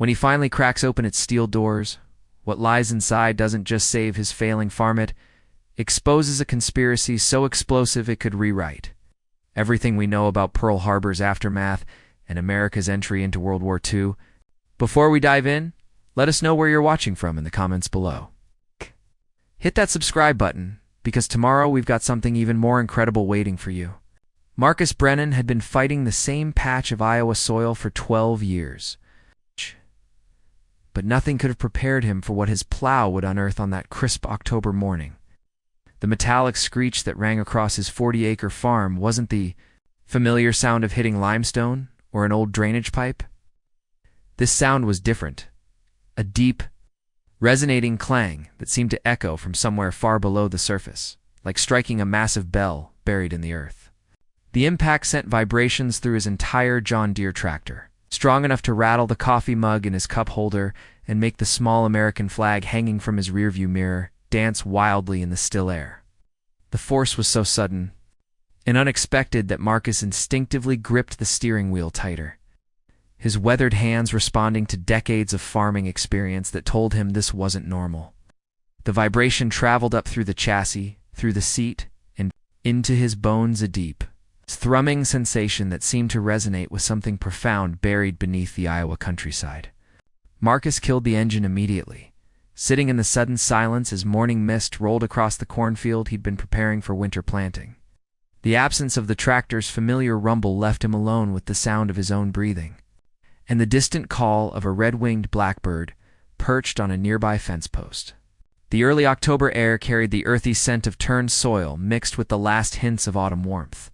When he finally cracks open its steel doors, what lies inside doesn't just save his failing farm, it exposes a conspiracy so explosive it could rewrite everything we know about Pearl Harbor's aftermath and America's entry into World War II. Before we dive in, let us know where you're watching from in the comments below. Hit that subscribe button, because tomorrow we've got something even more incredible waiting for you. Marcus Brennan had been fighting the same patch of Iowa soil for 12 years. But nothing could have prepared him for what his plow would unearth on that crisp October morning. The metallic screech that rang across his 40-acre farm wasn't the familiar sound of hitting limestone or an old drainage pipe. This sound was different. A deep, resonating clang that seemed to echo from somewhere far below the surface, like striking a massive bell buried in the earth. The impact sent vibrations through his entire John Deere tractor, strong enough to rattle the coffee mug in his cup holder and make the small American flag hanging from his rearview mirror dance wildly in the still air. The force was so sudden and unexpected that Marcus instinctively gripped the steering wheel tighter, his weathered hands responding to decades of farming experience that told him this wasn't normal. The vibration traveled up through the chassis, through the seat, and into his bones, a deep, thrumming sensation that seemed to resonate with something profound buried beneath the Iowa countryside. Marcus killed the engine immediately, sitting in the sudden silence as morning mist rolled across the cornfield he'd been preparing for winter planting. The absence of the tractor's familiar rumble left him alone with the sound of his own breathing and the distant call of a red-winged blackbird perched on a nearby fence post. The early October air carried the earthy scent of turned soil mixed with the last hints of autumn warmth.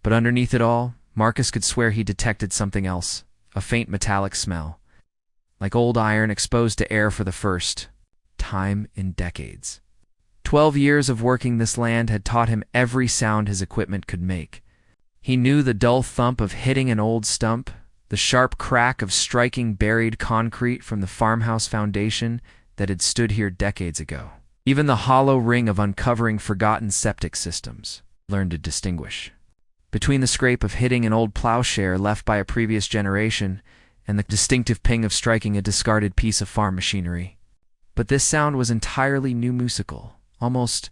But underneath it all, Marcus could swear he detected something else, a faint metallic smell, like old iron exposed to air for the first time in decades. 12 years of working this land had taught him every sound his equipment could make. He knew the dull thump of hitting an old stump, the sharp crack of striking buried concrete from the farmhouse foundation that had stood here decades ago. Even the hollow ring of uncovering forgotten septic systems learned to distinguish between the scrape of hitting an old plowshare left by a previous generation and the distinctive ping of striking a discarded piece of farm machinery. But this sound was entirely new, musical, almost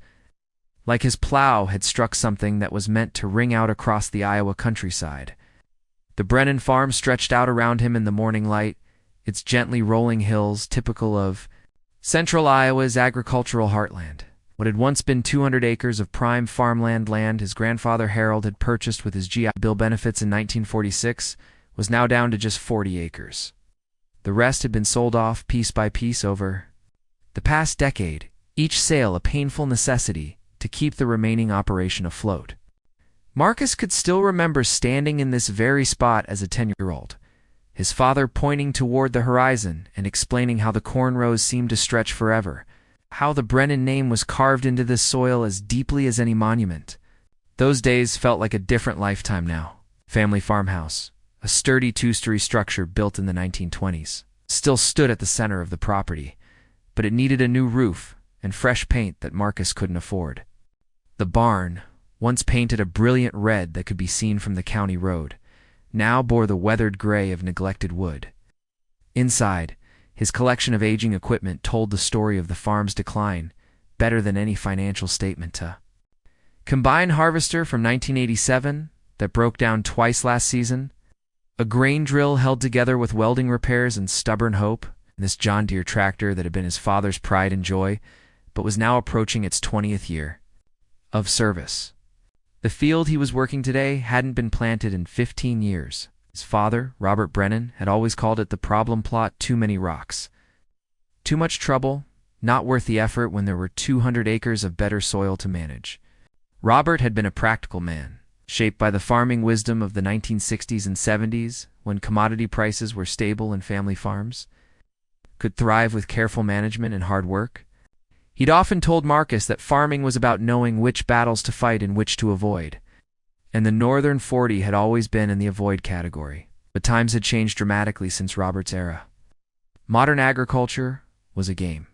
like his plow had struck something that was meant to ring out across the Iowa countryside. The Brennan farm stretched out around him in the morning light, its gently rolling hills typical of central Iowa's agricultural heartland. What had once been 200 acres of prime farmland land his grandfather Harold had purchased with his GI Bill benefits in 1946 was now down to just 40 acres. The rest had been sold off piece by piece over the past decade, each sale a painful necessity to keep the remaining operation afloat. Marcus could still remember standing in this very spot as a 10-year-old, his father pointing toward the horizon and explaining how the corn rows seemed to stretch forever, how the Brennan name was carved into this soil as deeply as any monument. Those days felt like a different lifetime now. Family farmhouse, a sturdy two-story structure built in the 1920s, still stood at the center of the property, but it needed a new roof and fresh paint that Marcus couldn't afford. The barn, once painted a brilliant red that could be seen from the county road, now bore the weathered gray of neglected wood. Inside, his collection of aging equipment told the story of the farm's decline better than any financial statement. A combine harvester from 1987 that broke down twice last season, a grain drill held together with welding repairs and stubborn hope, and this John Deere tractor that had been his father's pride and joy, but was now approaching its 20th year of service. The field he was working today hadn't been planted in 15 years. His father, Robert Brennan, had always called it the problem plot, too many rocks. Too much trouble, not worth the effort when there were 200 acres of better soil to manage. Robert had been a practical man, shaped by the farming wisdom of the 1960s and 70s, when commodity prices were stable and family farms could thrive with careful management and hard work. He'd often told Marcus that farming was about knowing which battles to fight and which to avoid, and the Northern 40 had always been in the avoid category. But times had changed dramatically since Robert's era. Modern agriculture was a game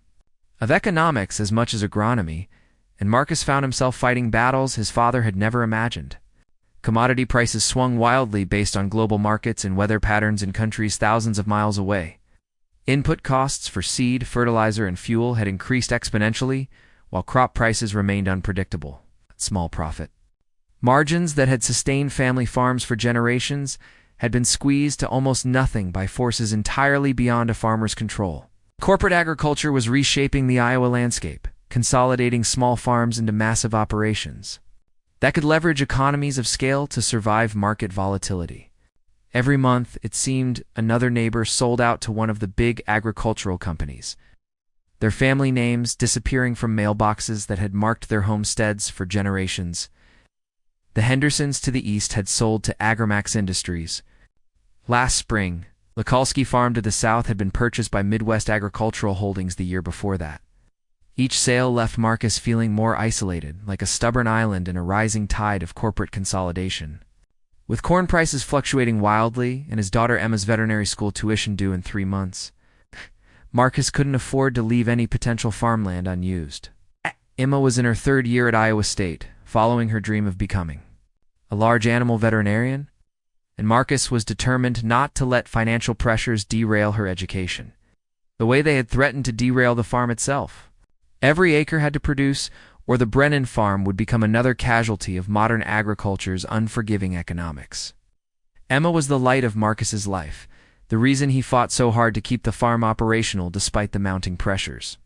of economics as much as agronomy, and Marcus found himself fighting battles his father had never imagined. Commodity prices swung wildly based on global markets and weather patterns in countries thousands of miles away. Input costs for seed, fertilizer, and fuel had increased exponentially, while crop prices remained unpredictable. Small profit. Margins that had sustained family farms for generations had been squeezed to almost nothing by forces entirely beyond a farmer's control. Corporate agriculture was reshaping the Iowa landscape, consolidating small farms into massive operations that could leverage economies of scale to survive market volatility. Every month, it seemed, another neighbor sold out to one of the big agricultural companies, their family names disappearing from mailboxes that had marked their homesteads for generations. The Hendersons to the east had sold to Agramax Industries. Last spring, Lekalski Farm to the south had been purchased by Midwest Agricultural Holdings the year before that. Each sale left Marcus feeling more isolated, like a stubborn island in a rising tide of corporate consolidation. With corn prices fluctuating wildly and his daughter Emma's veterinary school tuition due in 3 months, Marcus couldn't afford to leave any potential farmland unused. Emma was in her 3rd year at Iowa State, following her dream of becoming a large animal veterinarian, and Marcus was determined not to let financial pressures derail her education, the way they had threatened to derail the farm itself. Every acre had to produce, or the Brennan farm would become another casualty of modern agriculture's unforgiving economics. Emma was the light of Marcus's life, the reason he fought so hard to keep the farm operational despite the mounting pressures.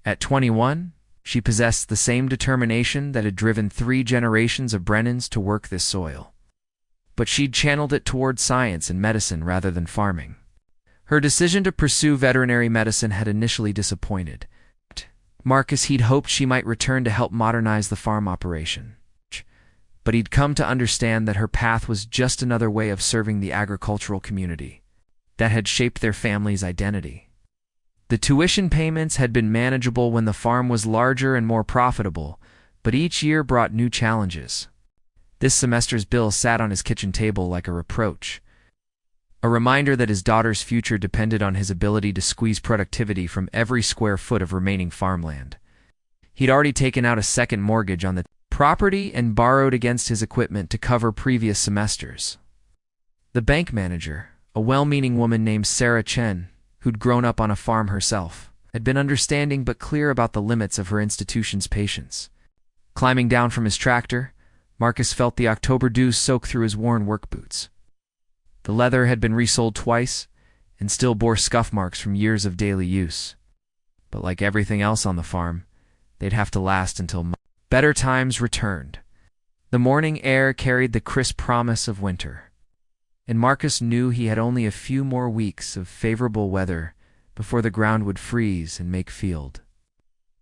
At 21, she possessed the same determination that had driven 3 generations of Brennans to work this soil. But she'd channeled it toward science and medicine rather than farming. Her decision to pursue veterinary medicine had initially disappointed Marcus. He'd hoped she might return to help modernize the farm operation. But he'd come to understand that her path was just another way of serving the agricultural community that had shaped their family's identity. The tuition payments had been manageable when the farm was larger and more profitable, but each year brought new challenges. This semester's bill sat on his kitchen table like a reproach, a reminder that his daughter's future depended on his ability to squeeze productivity from every square foot of remaining farmland. He'd already taken out a second mortgage on the property and borrowed against his equipment to cover previous semesters. The bank manager, a well-meaning woman named Sarah Chen, who'd grown up on a farm herself, had been understanding but clear about the limits of her institution's patience. Climbing down from his tractor, Marcus felt the October dew soak through his worn work boots. The leather had been resoled twice and still bore scuff marks from years of daily use. But like everything else on the farm, they'd have to last until better times returned. The morning air carried the crisp promise of winter, and Marcus knew he had only a few more weeks of favorable weather before the ground would freeze and make field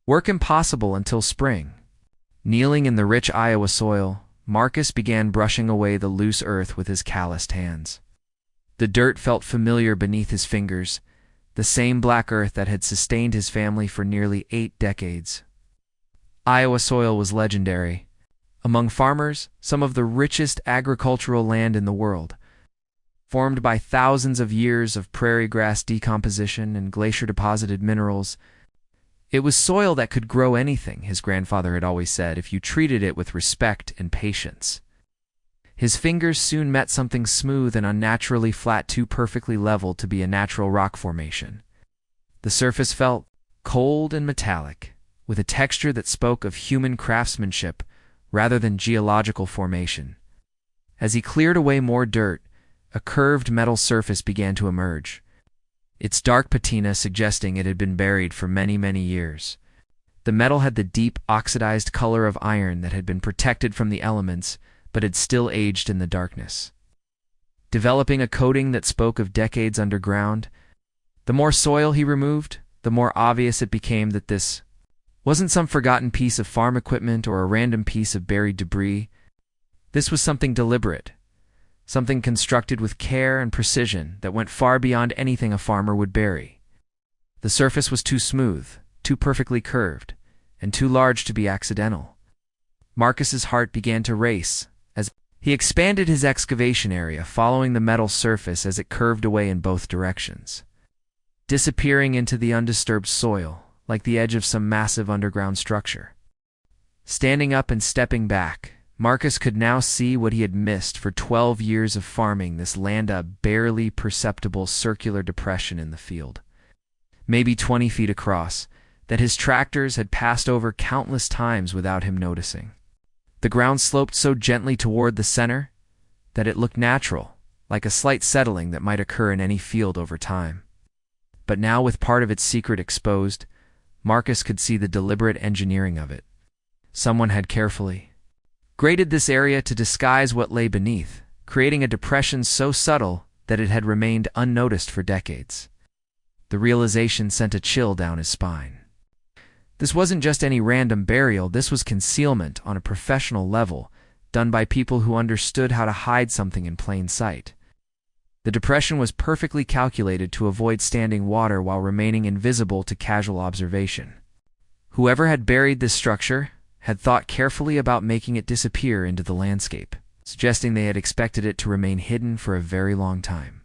work impossible until spring. Kneeling in the rich Iowa soil, Marcus began brushing away the loose earth with his calloused hands. The dirt felt familiar beneath his fingers, the same black earth that had sustained his family for nearly 8 decades. Iowa soil was legendary. Among farmers, some of the richest agricultural land in the world, formed by thousands of years of prairie grass decomposition and glacier-deposited minerals. It was soil that could grow anything, his grandfather had always said, if you treated it with respect and patience. His fingers soon met something smooth and unnaturally flat, too perfectly level to be a natural rock formation. The surface felt cold and metallic, with a texture that spoke of human craftsmanship rather than geological formation. As he cleared away more dirt, a curved metal surface began to emerge, its dark patina suggesting it had been buried for many, many years. The metal had the deep, oxidized color of iron that had been protected from the elements, but had still aged in the darkness, developing a coating that spoke of decades underground. The more soil he removed, the more obvious it became that this wasn't some forgotten piece of farm equipment or a random piece of buried debris. This was something deliberate, something constructed with care and precision that went far beyond anything a farmer would bury. The surface was too smooth, too perfectly curved, and too large to be accidental. Marcus's heart began to race as he expanded his excavation area, following the metal surface as it curved away in both directions, disappearing into the undisturbed soil like the edge of some massive underground structure. Standing up and stepping back, Marcus could now see what he had missed for 12 years of farming this land, a barely perceptible circular depression in the field. maybe 20 feet across, that his tractors had passed over countless times without him noticing. The ground sloped so gently toward the center that it looked natural, like a slight settling that might occur in any field over time. But now, with part of its secret exposed, Marcus could see the deliberate engineering of it. Someone had carefully graded this area to disguise what lay beneath, creating a depression so subtle that it had remained unnoticed for decades. The realization sent a chill down his spine. This wasn't just any random burial, this was concealment on a professional level, done by people who understood how to hide something in plain sight. The depression was perfectly calculated to avoid standing water while remaining invisible to casual observation. Whoever had buried this structure had thought carefully about making it disappear into the landscape, suggesting they had expected it to remain hidden for a very long time.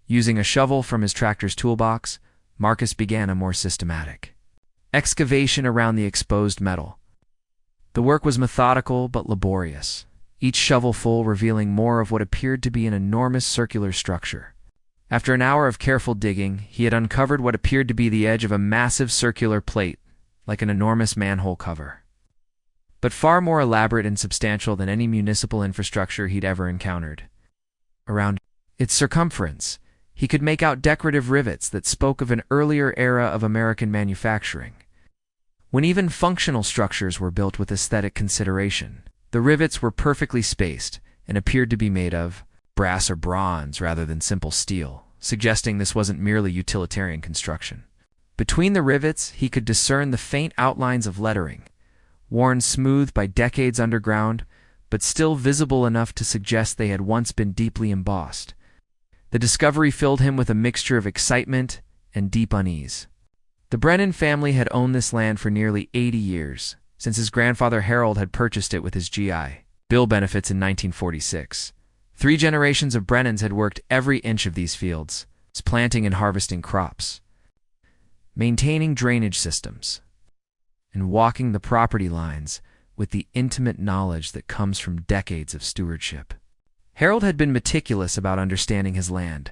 Using a shovel from his tractor's toolbox, Marcus began a more systematic excavation around the exposed metal. The work was methodical but laborious, each shovelful revealing more of what appeared to be an enormous circular structure. After an hour of careful digging, he had uncovered what appeared to be the edge of a massive circular plate, like an enormous manhole cover, but far more elaborate and substantial than any municipal infrastructure he'd ever encountered. Around its circumference, he could make out decorative rivets that spoke of an earlier era of American manufacturing, when even functional structures were built with aesthetic consideration. The rivets were perfectly spaced and appeared to be made of brass or bronze rather than simple steel, suggesting this wasn't merely utilitarian construction. Between the rivets, he could discern the faint outlines of lettering, worn smooth by decades underground, but still visible enough to suggest they had once been deeply embossed. The discovery filled him with a mixture of excitement and deep unease. The Brennan family had owned this land for nearly 80 years, since his grandfather Harold had purchased it with his GI Bill benefits in 1946. 3 generations of Brennans had worked every inch of these fields, planting and harvesting crops, maintaining drainage systems, and walking the property lines with the intimate knowledge that comes from decades of stewardship. Harold had been meticulous about understanding his land,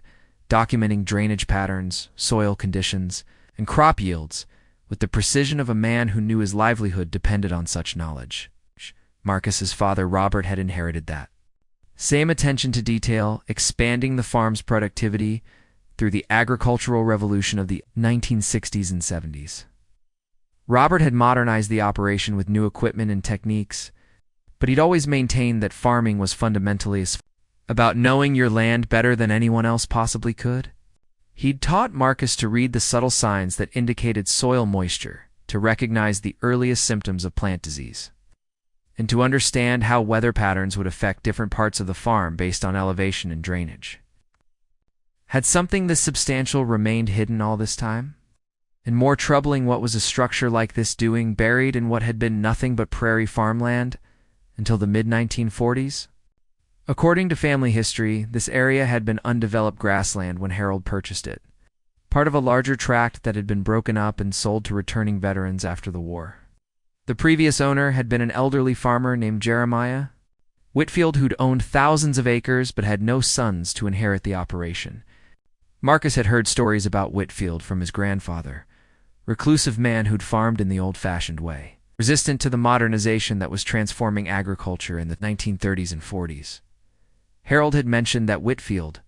documenting drainage patterns, soil conditions, and crop yields with the precision of a man who knew his livelihood depended on such knowledge. Marcus's father Robert had inherited that same attention to detail, expanding the farm's productivity through the agricultural revolution of the 1960s and 70s. Robert had modernized the operation with new equipment and techniques, but he'd always maintained that farming was fundamentally about knowing your land better than anyone else possibly could. He'd taught Marcus to read the subtle signs that indicated soil moisture, to recognize the earliest symptoms of plant disease, and to understand how weather patterns would affect different parts of the farm based on elevation and drainage. Had something this substantial remained hidden all this time? And more troubling, what was a structure like this doing buried in what had been nothing but prairie farmland until the mid-1940s? According to family history, this area had been undeveloped grassland when Harold purchased it, part of a larger tract that had been broken up and sold to returning veterans after the war. The previous owner had been an elderly farmer named Jeremiah Whitfield, who'd owned thousands of acres but had no sons to inherit the operation. Marcus had heard stories about Whitfield from his grandfather, reclusive man who'd farmed in the old-fashioned way, resistant to the modernization that was transforming agriculture in the 1930s and 40s. Harold had mentioned that Whitfield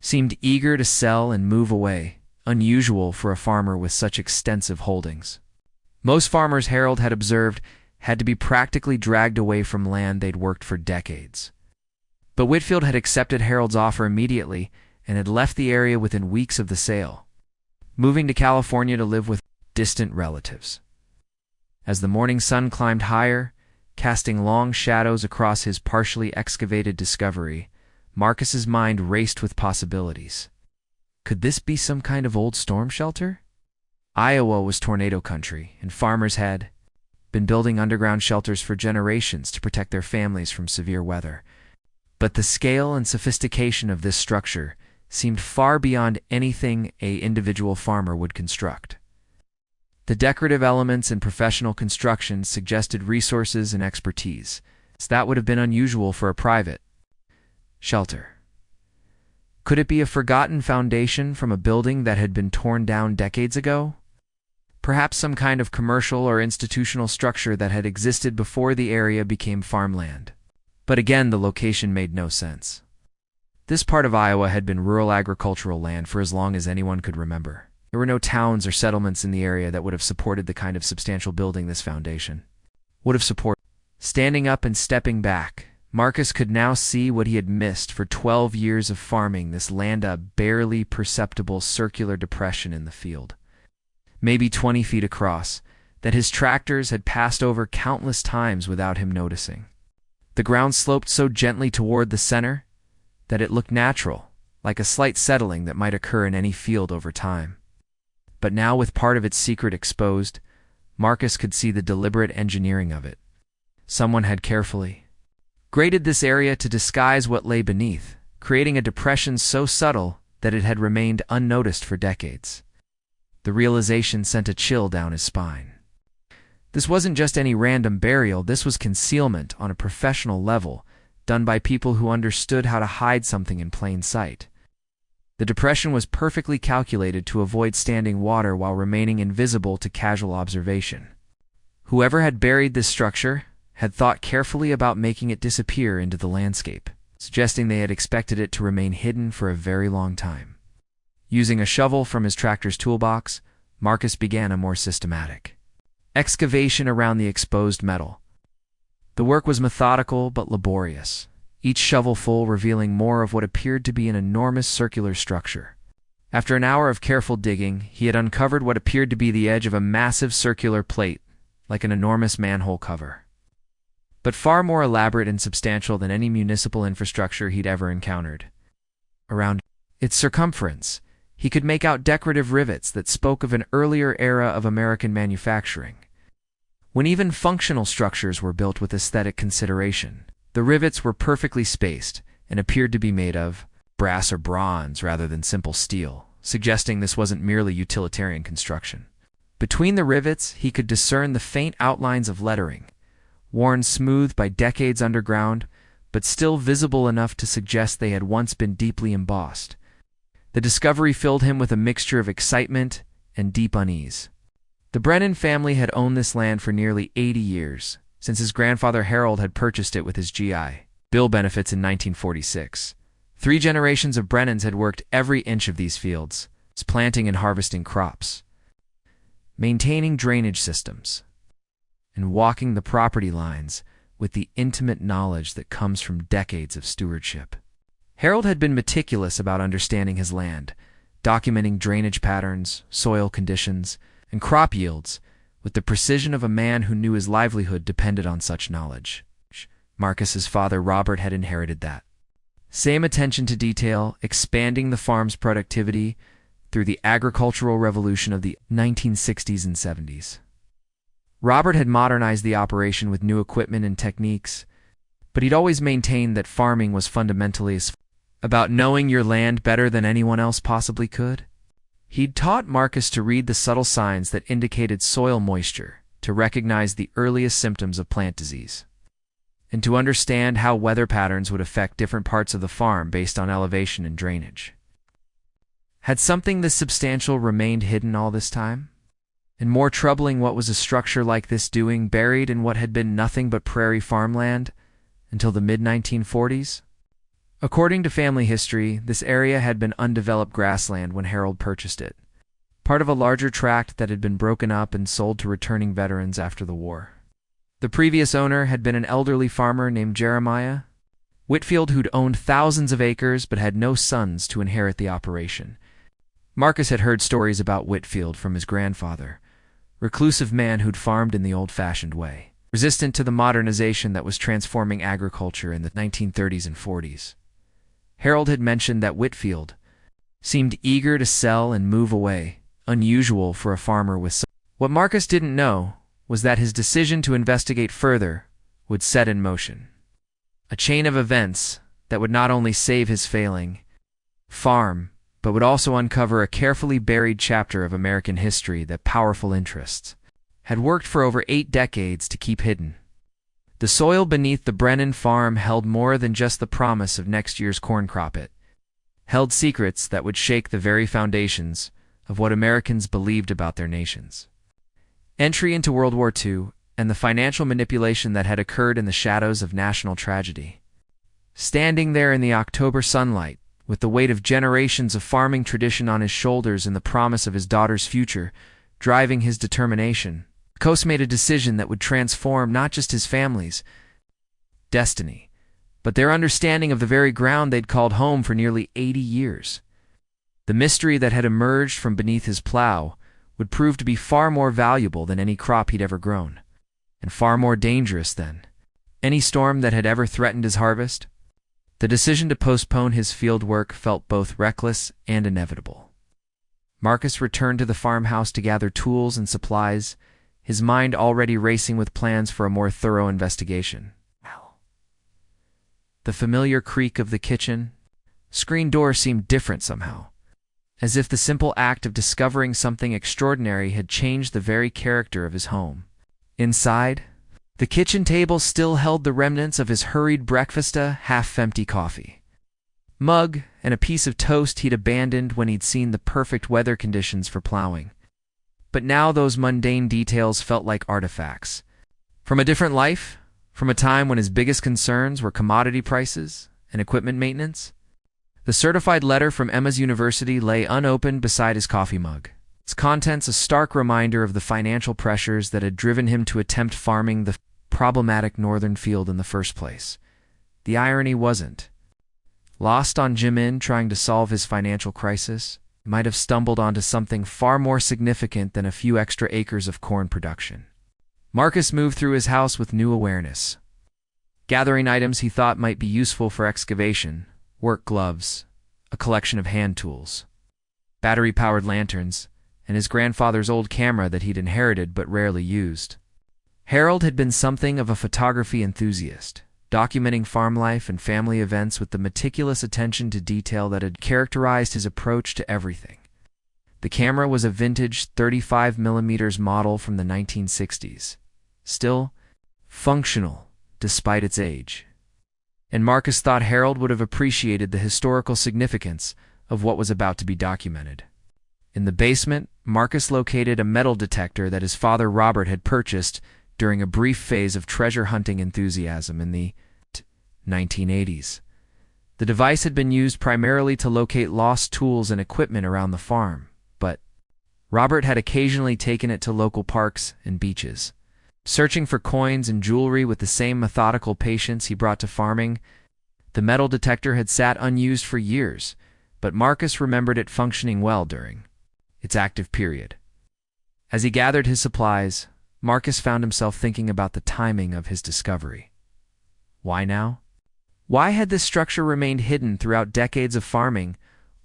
seemed eager to sell and move away, unusual for a farmer with such extensive holdings. Most farmers, Harold had observed, had to be practically dragged away from land they'd worked for decades. But Whitfield had accepted Harold's offer immediately and had left the area within weeks of the sale, moving to California to live with distant relatives. As the morning sun climbed higher, casting long shadows across his partially excavated discovery, Marcus's mind raced with possibilities. Could this be some kind of old storm shelter? Iowa was tornado country, and farmers had been building underground shelters for generations to protect their families from severe weather. But the scale and sophistication of this structure seemed far beyond anything an individual farmer would construct. The decorative elements and professional construction suggested resources and expertise, so that would have been unusual for a private shelter. Could it be a forgotten foundation from a building that had been torn down decades ago? Perhaps some kind of commercial or institutional structure that had existed before the area became farmland. But again, the location made no sense. This part of Iowa had been rural agricultural land for as long as anyone could remember. There were no towns or settlements in the area that would have supported the kind of substantial building this foundation would have supported. Standing up and stepping back, Marcus could now see what he had missed for 12 years of farming this land, a barely perceptible circular depression in the field, maybe 20 feet across, that his tractors had passed over countless times without him noticing. The ground sloped so gently toward the center that it looked natural, like a slight settling that might occur in any field over time. But now, with part of its secret exposed, Marcus could see the deliberate engineering of it. Someone had carefully graded this area to disguise what lay beneath, creating a depression so subtle that it had remained unnoticed for decades. The realization sent a chill down his spine. This wasn't just any random burial, this was concealment on a professional level, done by people who understood how to hide something in plain sight. The depression was perfectly calculated to avoid standing water while remaining invisible to casual observation. Whoever had buried this structure had thought carefully about making it disappear into the landscape, suggesting they had expected it to remain hidden for a very long time. Using a shovel from his tractor's toolbox, Marcus began a more systematic excavation around the exposed metal. The work was methodical but laborious, each shovelful revealing more of what appeared to be an enormous circular structure. After an hour of careful digging, he had uncovered what appeared to be the edge of a massive circular plate, like an enormous manhole cover, but far more elaborate and substantial than any municipal infrastructure he'd ever encountered. Around its circumference, he could make out decorative rivets that spoke of an earlier era of American manufacturing, when even functional structures were built with aesthetic consideration. The rivets were perfectly spaced and appeared to be made of brass or bronze rather than simple steel, suggesting this wasn't merely utilitarian construction. Between the rivets, he could discern the faint outlines of lettering, worn smooth by decades underground, but still visible enough to suggest they had once been deeply embossed. The discovery filled him with a mixture of excitement and deep unease. The Brennan family had owned this land for nearly 80 years, since his grandfather Harold had purchased it with his GI Bill benefits in 1946. 3 generations of Brennans had worked every inch of these fields, planting and harvesting crops, maintaining drainage systems, and walking the property lines with the intimate knowledge that comes from decades of stewardship. Harold had been meticulous about understanding his land, documenting drainage patterns, soil conditions, and crop yields with the precision of a man who knew his livelihood depended on such knowledge. Marcus's father Robert had inherited that same attention to detail, expanding the farm's productivity through the agricultural revolution of the 1960s and 70s. Robert had modernized the operation with new equipment and techniques, but he'd always maintained that farming was fundamentally about knowing your land better than anyone else possibly could. He'd taught Marcus to read the subtle signs that indicated soil moisture, to recognize the earliest symptoms of plant disease, and to understand how weather patterns would affect different parts of the farm based on elevation and drainage. Had something this substantial remained hidden all this time? And more troubling, what was a structure like this doing buried in what had been nothing but prairie farmland until the mid-1940s? According to family history, this area had been undeveloped grassland when Harold purchased it, part of a larger tract that had been broken up and sold to returning veterans after the war. The previous owner had been an elderly farmer named Jeremiah Whitfield, who'd owned thousands of acres but had no sons to inherit the operation. Marcus had heard stories about Whitfield from his grandfather, reclusive man who'd farmed in the old-fashioned way, resistant to the modernization that was transforming agriculture in the 1930s and 40s. Harold had mentioned that Whitfield seemed eager to sell and move away, unusual for a farmer with some. What Marcus didn't know was that his decision to investigate further would set in motion a chain of events that would not only save his failing farm, but would also uncover a carefully buried chapter of American history that powerful interests had worked for over 8 decades to keep hidden. The soil beneath the Brennan farm held more than just the promise of next year's corn crop. held secrets that would shake the very foundations of what Americans believed about their nations. Entry into World War II and the financial manipulation that had occurred in the shadows of national tragedy. Standing there in the October sunlight, with the weight of generations of farming tradition on his shoulders and the promise of his daughter's future driving his determination, Marcos made a decision that would transform not just his family's destiny, but their understanding of the very ground they'd called home for nearly 80 years. The mystery that had emerged from beneath his plow would prove to be far more valuable than any crop he'd ever grown, and far more dangerous than any storm that had ever threatened his harvest. The decision to postpone his field work felt both reckless and inevitable. Marcus returned to the farmhouse to gather tools and supplies, his mind already racing with plans for a more thorough investigation. The familiar creak of the kitchen screen door seemed different somehow, as if the simple act of discovering something extraordinary had changed the very character of his home. Inside, the kitchen table still held the remnants of his hurried breakfast, a half-empty coffee mug, and a piece of toast he'd abandoned when he'd seen the perfect weather conditions for plowing. But now those mundane details felt like artifacts from a different life, from a time when his biggest concerns were commodity prices and equipment maintenance. The certified letter from Emma's University lay unopened beside his coffee mug, its contents a stark reminder of the financial pressures that had driven him to attempt farming the problematic northern field in the first place. The irony wasn't lost on Jimin trying to solve his financial crisis. He might have stumbled onto something far more significant than a few extra acres of corn production. Marcus moved through his house with new awareness, gathering items he thought might be useful for excavation: work gloves, a collection of hand tools, battery-powered lanterns, and his grandfather's old camera that he'd inherited but rarely used. Harold had been something of a photography enthusiast, documenting farm life and family events with the meticulous attention to detail that had characterized his approach to everything. The camera was a vintage 35mm model from the 1960s, still functional despite its age. And Marcus thought Harold would have appreciated the historical significance of what was about to be documented. In the basement, Marcus located a metal detector that his father Robert had purchased during a brief phase of treasure hunting enthusiasm in the 1980s. The device had been used primarily to locate lost tools and equipment around the farm, but Robert had occasionally taken it to local parks and beaches. Searching for coins and jewelry with the same methodical patience he brought to farming, the metal detector had sat unused for years, but Marcus remembered it functioning well during its active period. As he gathered his supplies, Marcus found himself thinking about the timing of his discovery. Why now? Why had this structure remained hidden throughout decades of farming,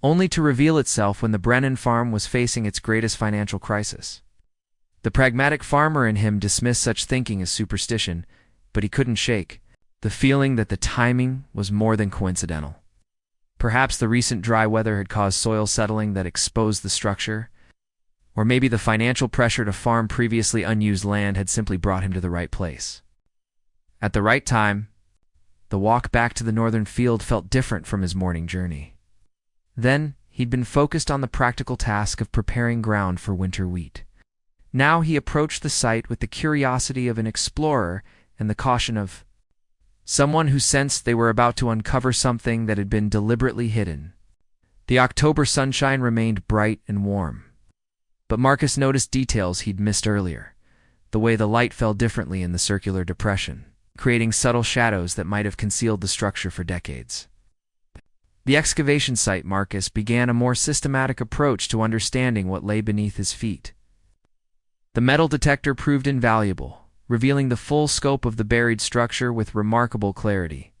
only to reveal itself when the Brennan farm was facing its greatest financial crisis? The pragmatic farmer in him dismissed such thinking as superstition, but he couldn't shake the feeling that the timing was more than coincidental. Perhaps the recent dry weather had caused soil settling that exposed the structure, or maybe the financial pressure to farm previously unused land had simply brought him to the right place. At the right time, the walk back to the northern field felt different from his morning journey. Then, he'd been focused on the practical task of preparing ground for winter wheat. Now he approached the site with the curiosity of an explorer and the caution of someone who sensed they were about to uncover something that had been deliberately hidden. The October sunshine remained bright and warm, but Marcus noticed details he'd missed earlier: the way the light fell differently in the circular depression, creating subtle shadows that might have concealed the structure for decades. The excavation site Marcus began a more systematic approach to understanding what lay beneath his feet. The metal detector proved invaluable, revealing the full scope of the buried structure with remarkable clarity.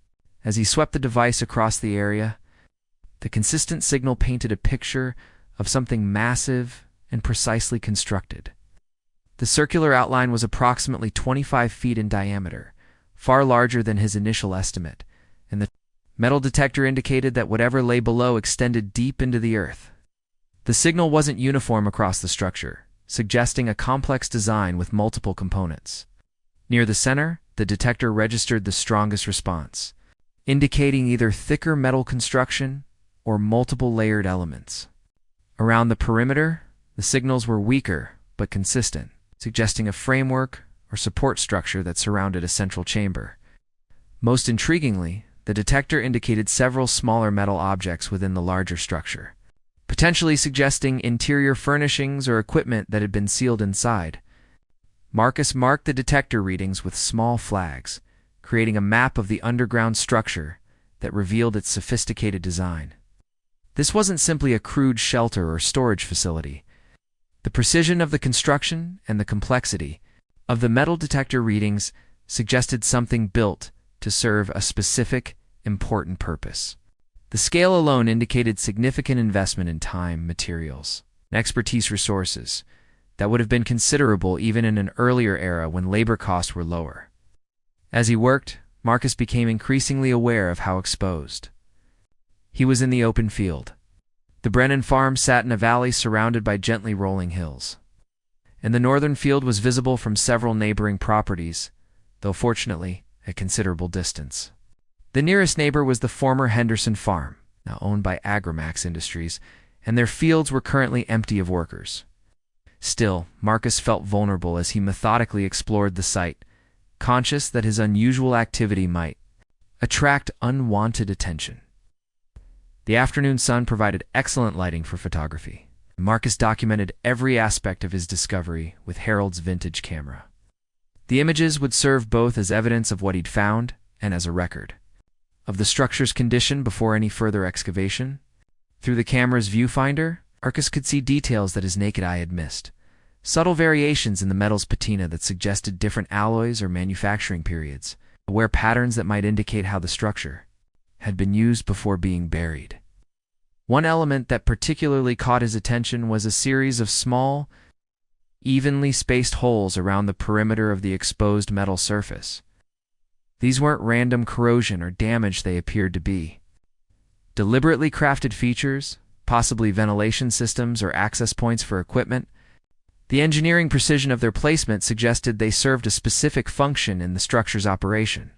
As he swept the device across the area, the consistent signal painted a picture of something massive and precisely constructed. The circular outline was approximately 25 feet in diameter, far larger than his initial estimate, and the metal detector indicated that whatever lay below extended deep into the earth. The signal wasn't uniform across the structure, suggesting a complex design with multiple components. Near the center, the detector registered the strongest response, indicating either thicker metal construction or multiple layered elements. Around the perimeter, the signals were weaker but consistent, suggesting a framework or support structure that surrounded a central chamber. Most intriguingly, the detector indicated several smaller metal objects within the larger structure, potentially suggesting interior furnishings or equipment that had been sealed inside. Marcus marked the detector readings with small flags, creating a map of the underground structure that revealed its sophisticated design. This wasn't simply a crude shelter or storage facility. The precision of the construction and the complexity of the metal detector readings suggested something built to serve a specific, important purpose. The scale alone indicated significant investment in time, materials, and expertise resources that would have been considerable even in an earlier era when labor costs were lower. As he worked, Marcus became increasingly aware of how exposed he was in the open field. The Brennan farm sat in a valley surrounded by gently rolling hills, and the northern field was visible from several neighboring properties, though fortunately at considerable distance. The nearest neighbor was the former Henderson farm, now owned by Agramax Industries, and their fields were currently empty of workers. Still, Marcus felt vulnerable as he methodically explored the site, conscious that his unusual activity might attract unwanted attention. The afternoon sun provided excellent lighting for photography. Marcus documented every aspect of his discovery with Harold's vintage camera. The images would serve both as evidence of what he'd found and as a record of the structure's condition before any further excavation. Through the camera's viewfinder, Marcus could see details that his naked eye had missed. Subtle variations in the metal's patina that suggested different alloys or manufacturing periods, aware patterns that might indicate how the structure had been used before being buried. One element that particularly caught his attention was a series of small, evenly spaced holes around the perimeter of the exposed metal surface. These weren't random corrosion or damage they appeared to be. Deliberately crafted features, possibly ventilation systems or access points for equipment. The engineering precision of their placement suggested they served a specific function in the structure's operation,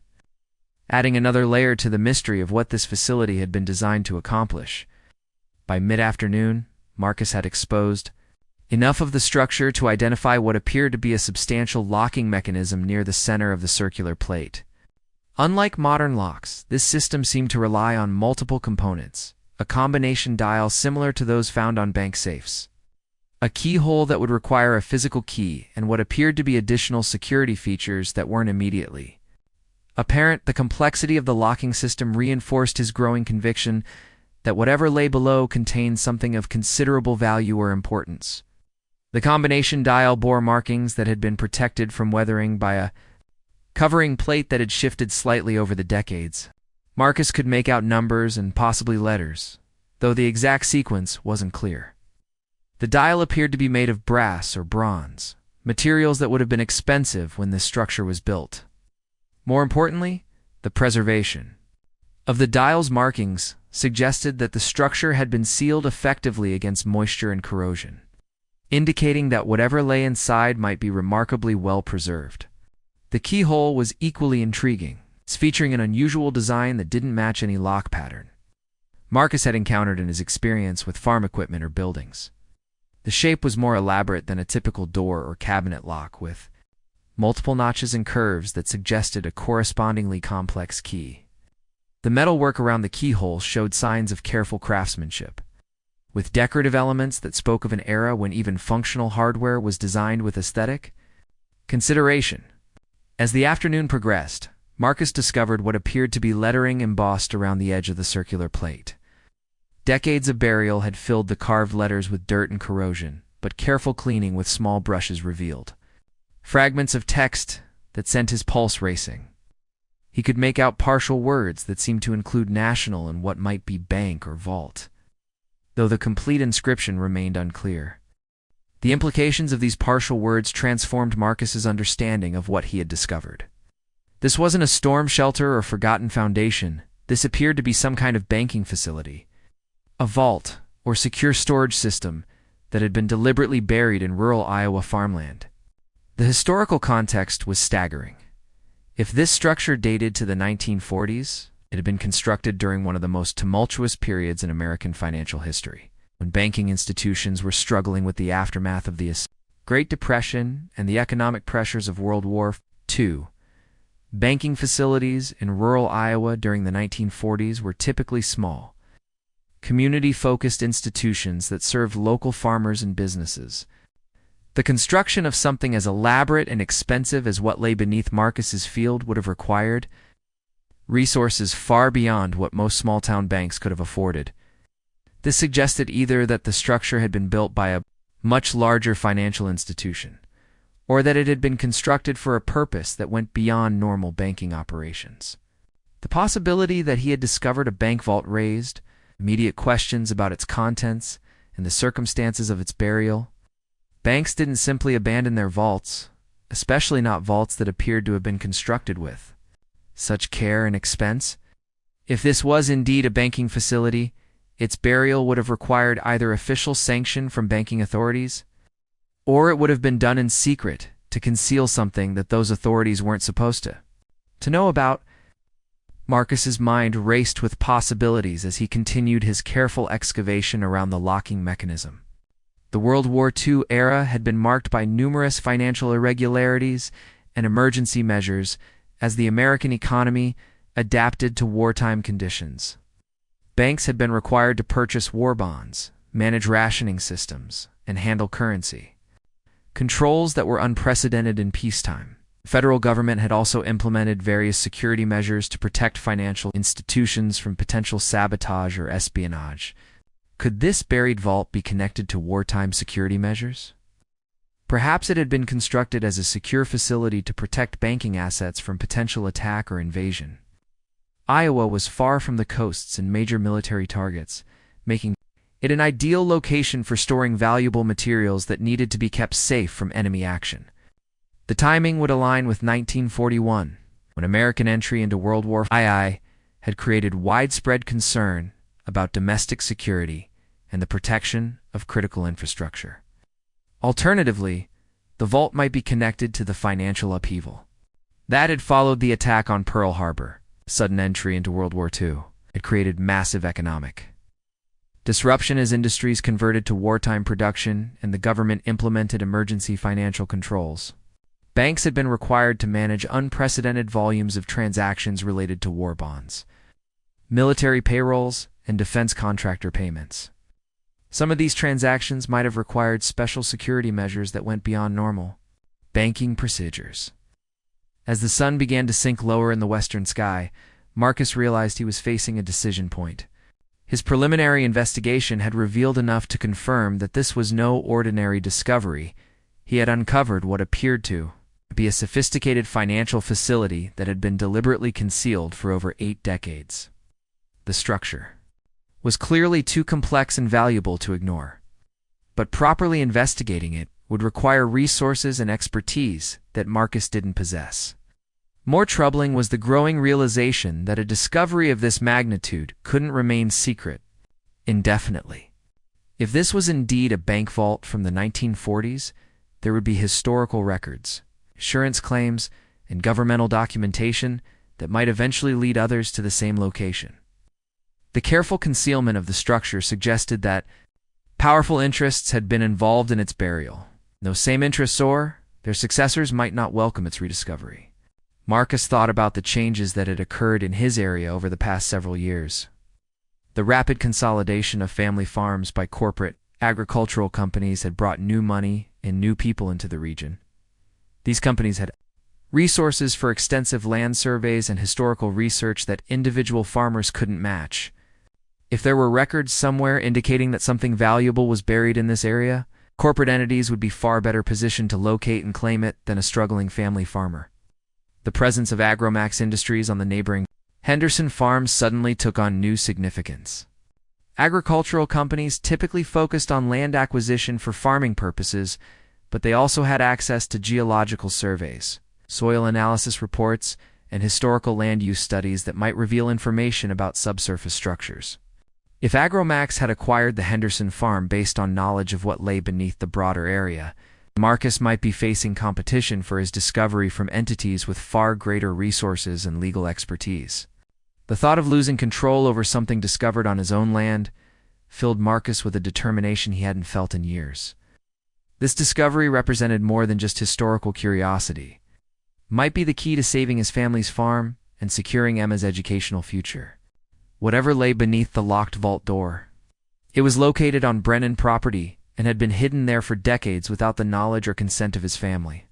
adding another layer to the mystery of what this facility had been designed to accomplish. By mid-afternoon, Marcus had exposed enough of the structure to identify what appeared to be a substantial locking mechanism near the center of the circular plate. Unlike modern locks, this system seemed to rely on multiple components, a combination dial similar to those found on bank safes, a keyhole that would require a physical key, and what appeared to be additional security features that weren't immediately apparent. The complexity of the locking system reinforced his growing conviction that whatever lay below contained something of considerable value or importance. The combination dial bore markings that had been protected from weathering by a covering plate that had shifted slightly over the decades. Marcus could make out numbers and possibly letters, though the exact sequence wasn't clear. The dial appeared to be made of brass or bronze, materials that would have been expensive when this structure was built. More importantly, the preservation of the dial's markings suggested that the structure had been sealed effectively against moisture and corrosion, indicating that whatever lay inside might be remarkably well preserved. The keyhole was equally intriguing, featuring an unusual design that didn't match any lock pattern Marcus had encountered in his experience with farm equipment or buildings. The shape was more elaborate than a typical door or cabinet lock, with multiple notches and curves that suggested a correspondingly complex key. The metalwork around the keyhole showed signs of careful craftsmanship, with decorative elements that spoke of an era when even functional hardware was designed with aesthetic consideration. As the afternoon progressed, Marcus discovered what appeared to be lettering embossed around the edge of the circular plate. Decades of burial had filled the carved letters with dirt and corrosion, but careful cleaning with small brushes revealed fragments of text that sent his pulse racing. He could make out partial words that seemed to include national and what might be bank or vault, though the complete inscription remained unclear. The implications of these partial words transformed Marcus's understanding of what he had discovered. This wasn't a storm shelter or forgotten foundation. This appeared to be some kind of banking facility, a vault or secure storage system that had been deliberately buried in rural Iowa farmland. The historical context was staggering. If this structure dated to the 1940s, It had been constructed during one of the most tumultuous periods in American financial history, when banking institutions were struggling with the aftermath of the Great Depression and the economic pressures of World War II. Banking facilities in rural Iowa during the 1940s were typically small, community-focused institutions that served local farmers and businesses. The construction of something as elaborate and expensive as what lay beneath Marcus's field would have required resources far beyond what most small-town banks could have afforded. This suggested either that the structure had been built by a much larger financial institution, or that it had been constructed for a purpose that went beyond normal banking operations. The possibility that he had discovered a bank vault raised immediate questions about its contents and the circumstances of its burial. Banks didn't simply abandon their vaults, especially not vaults that appeared to have been constructed with such care and expense. If this was indeed a banking facility, its burial would have required either official sanction from banking authorities, or it would have been done in secret to conceal something that those authorities weren't supposed to know about. Marcus's mind raced with possibilities as he continued his careful excavation around the locking mechanism. The World War II era had been marked by numerous financial irregularities and emergency measures as the American economy adapted to wartime conditions. Banks had been required to purchase war bonds, manage rationing systems, and handle currency, controls that were unprecedented in peacetime. The federal government had also implemented various security measures to protect financial institutions from potential sabotage or espionage. Could this buried vault be connected to wartime security measures? Perhaps it had been constructed as a secure facility to protect banking assets from potential attack or invasion. Iowa was far from the coasts and major military targets, making it an ideal location for storing valuable materials that needed to be kept safe from enemy action. The timing would align with 1941, when American entry into World War II had created widespread concern about domestic security and the protection of critical infrastructure. Alternatively, the vault might be connected to the financial upheaval that had followed the attack on Pearl Harbor. Sudden entry into World War II had created massive economic disruption as industries converted to wartime production and the government implemented emergency financial controls. Banks had been required to manage unprecedented volumes of transactions related to war bonds, military payrolls, and defense contractor payments. Some of these transactions might have required special security measures that went beyond normal banking procedures. As the sun began to sink lower in the western sky, Marcus realized he was facing a decision point. His preliminary investigation had revealed enough to confirm that this was no ordinary discovery. He had uncovered what appeared to be a sophisticated financial facility that had been deliberately concealed for over 8 decades. The structure was clearly too complex and valuable to ignore, but properly investigating it would require resources and expertise that Marcus didn't possess. More troubling was the growing realization that a discovery of this magnitude couldn't remain secret indefinitely. If this was indeed a bank vault from the 1940s, there would be historical records, insurance claims, and governmental documentation that might eventually lead others to the same location. The careful concealment of the structure suggested that powerful interests had been involved in its burial. Those same interests or their successors might not welcome its rediscovery. Marcus thought about the changes that had occurred in his area over the past several years. The rapid consolidation of family farms by corporate agricultural companies had brought new money and new people into the region. These companies had resources for extensive land surveys and historical research that individual farmers couldn't match. If there were records somewhere indicating that something valuable was buried in this area, corporate entities would be far better positioned to locate and claim it than a struggling family farmer. The presence of Agromax Industries on the neighboring Henderson farms suddenly took on new significance. Agricultural companies typically focused on land acquisition for farming purposes, but they also had access to geological surveys, soil analysis reports, and historical land use studies that might reveal information about subsurface structures. If Agromax had acquired the Henderson farm based on knowledge of what lay beneath the broader area, Marcus might be facing competition for his discovery from entities with far greater resources and legal expertise. The thought of losing control over something discovered on his own land filled Marcus with a determination he hadn't felt in years. This discovery represented more than just historical curiosity. It might be the key to saving his family's farm and securing Emma's educational future. Whatever lay beneath the locked vault door. It was located on Brennan property and had been hidden there for decades without the knowledge or consent of his family.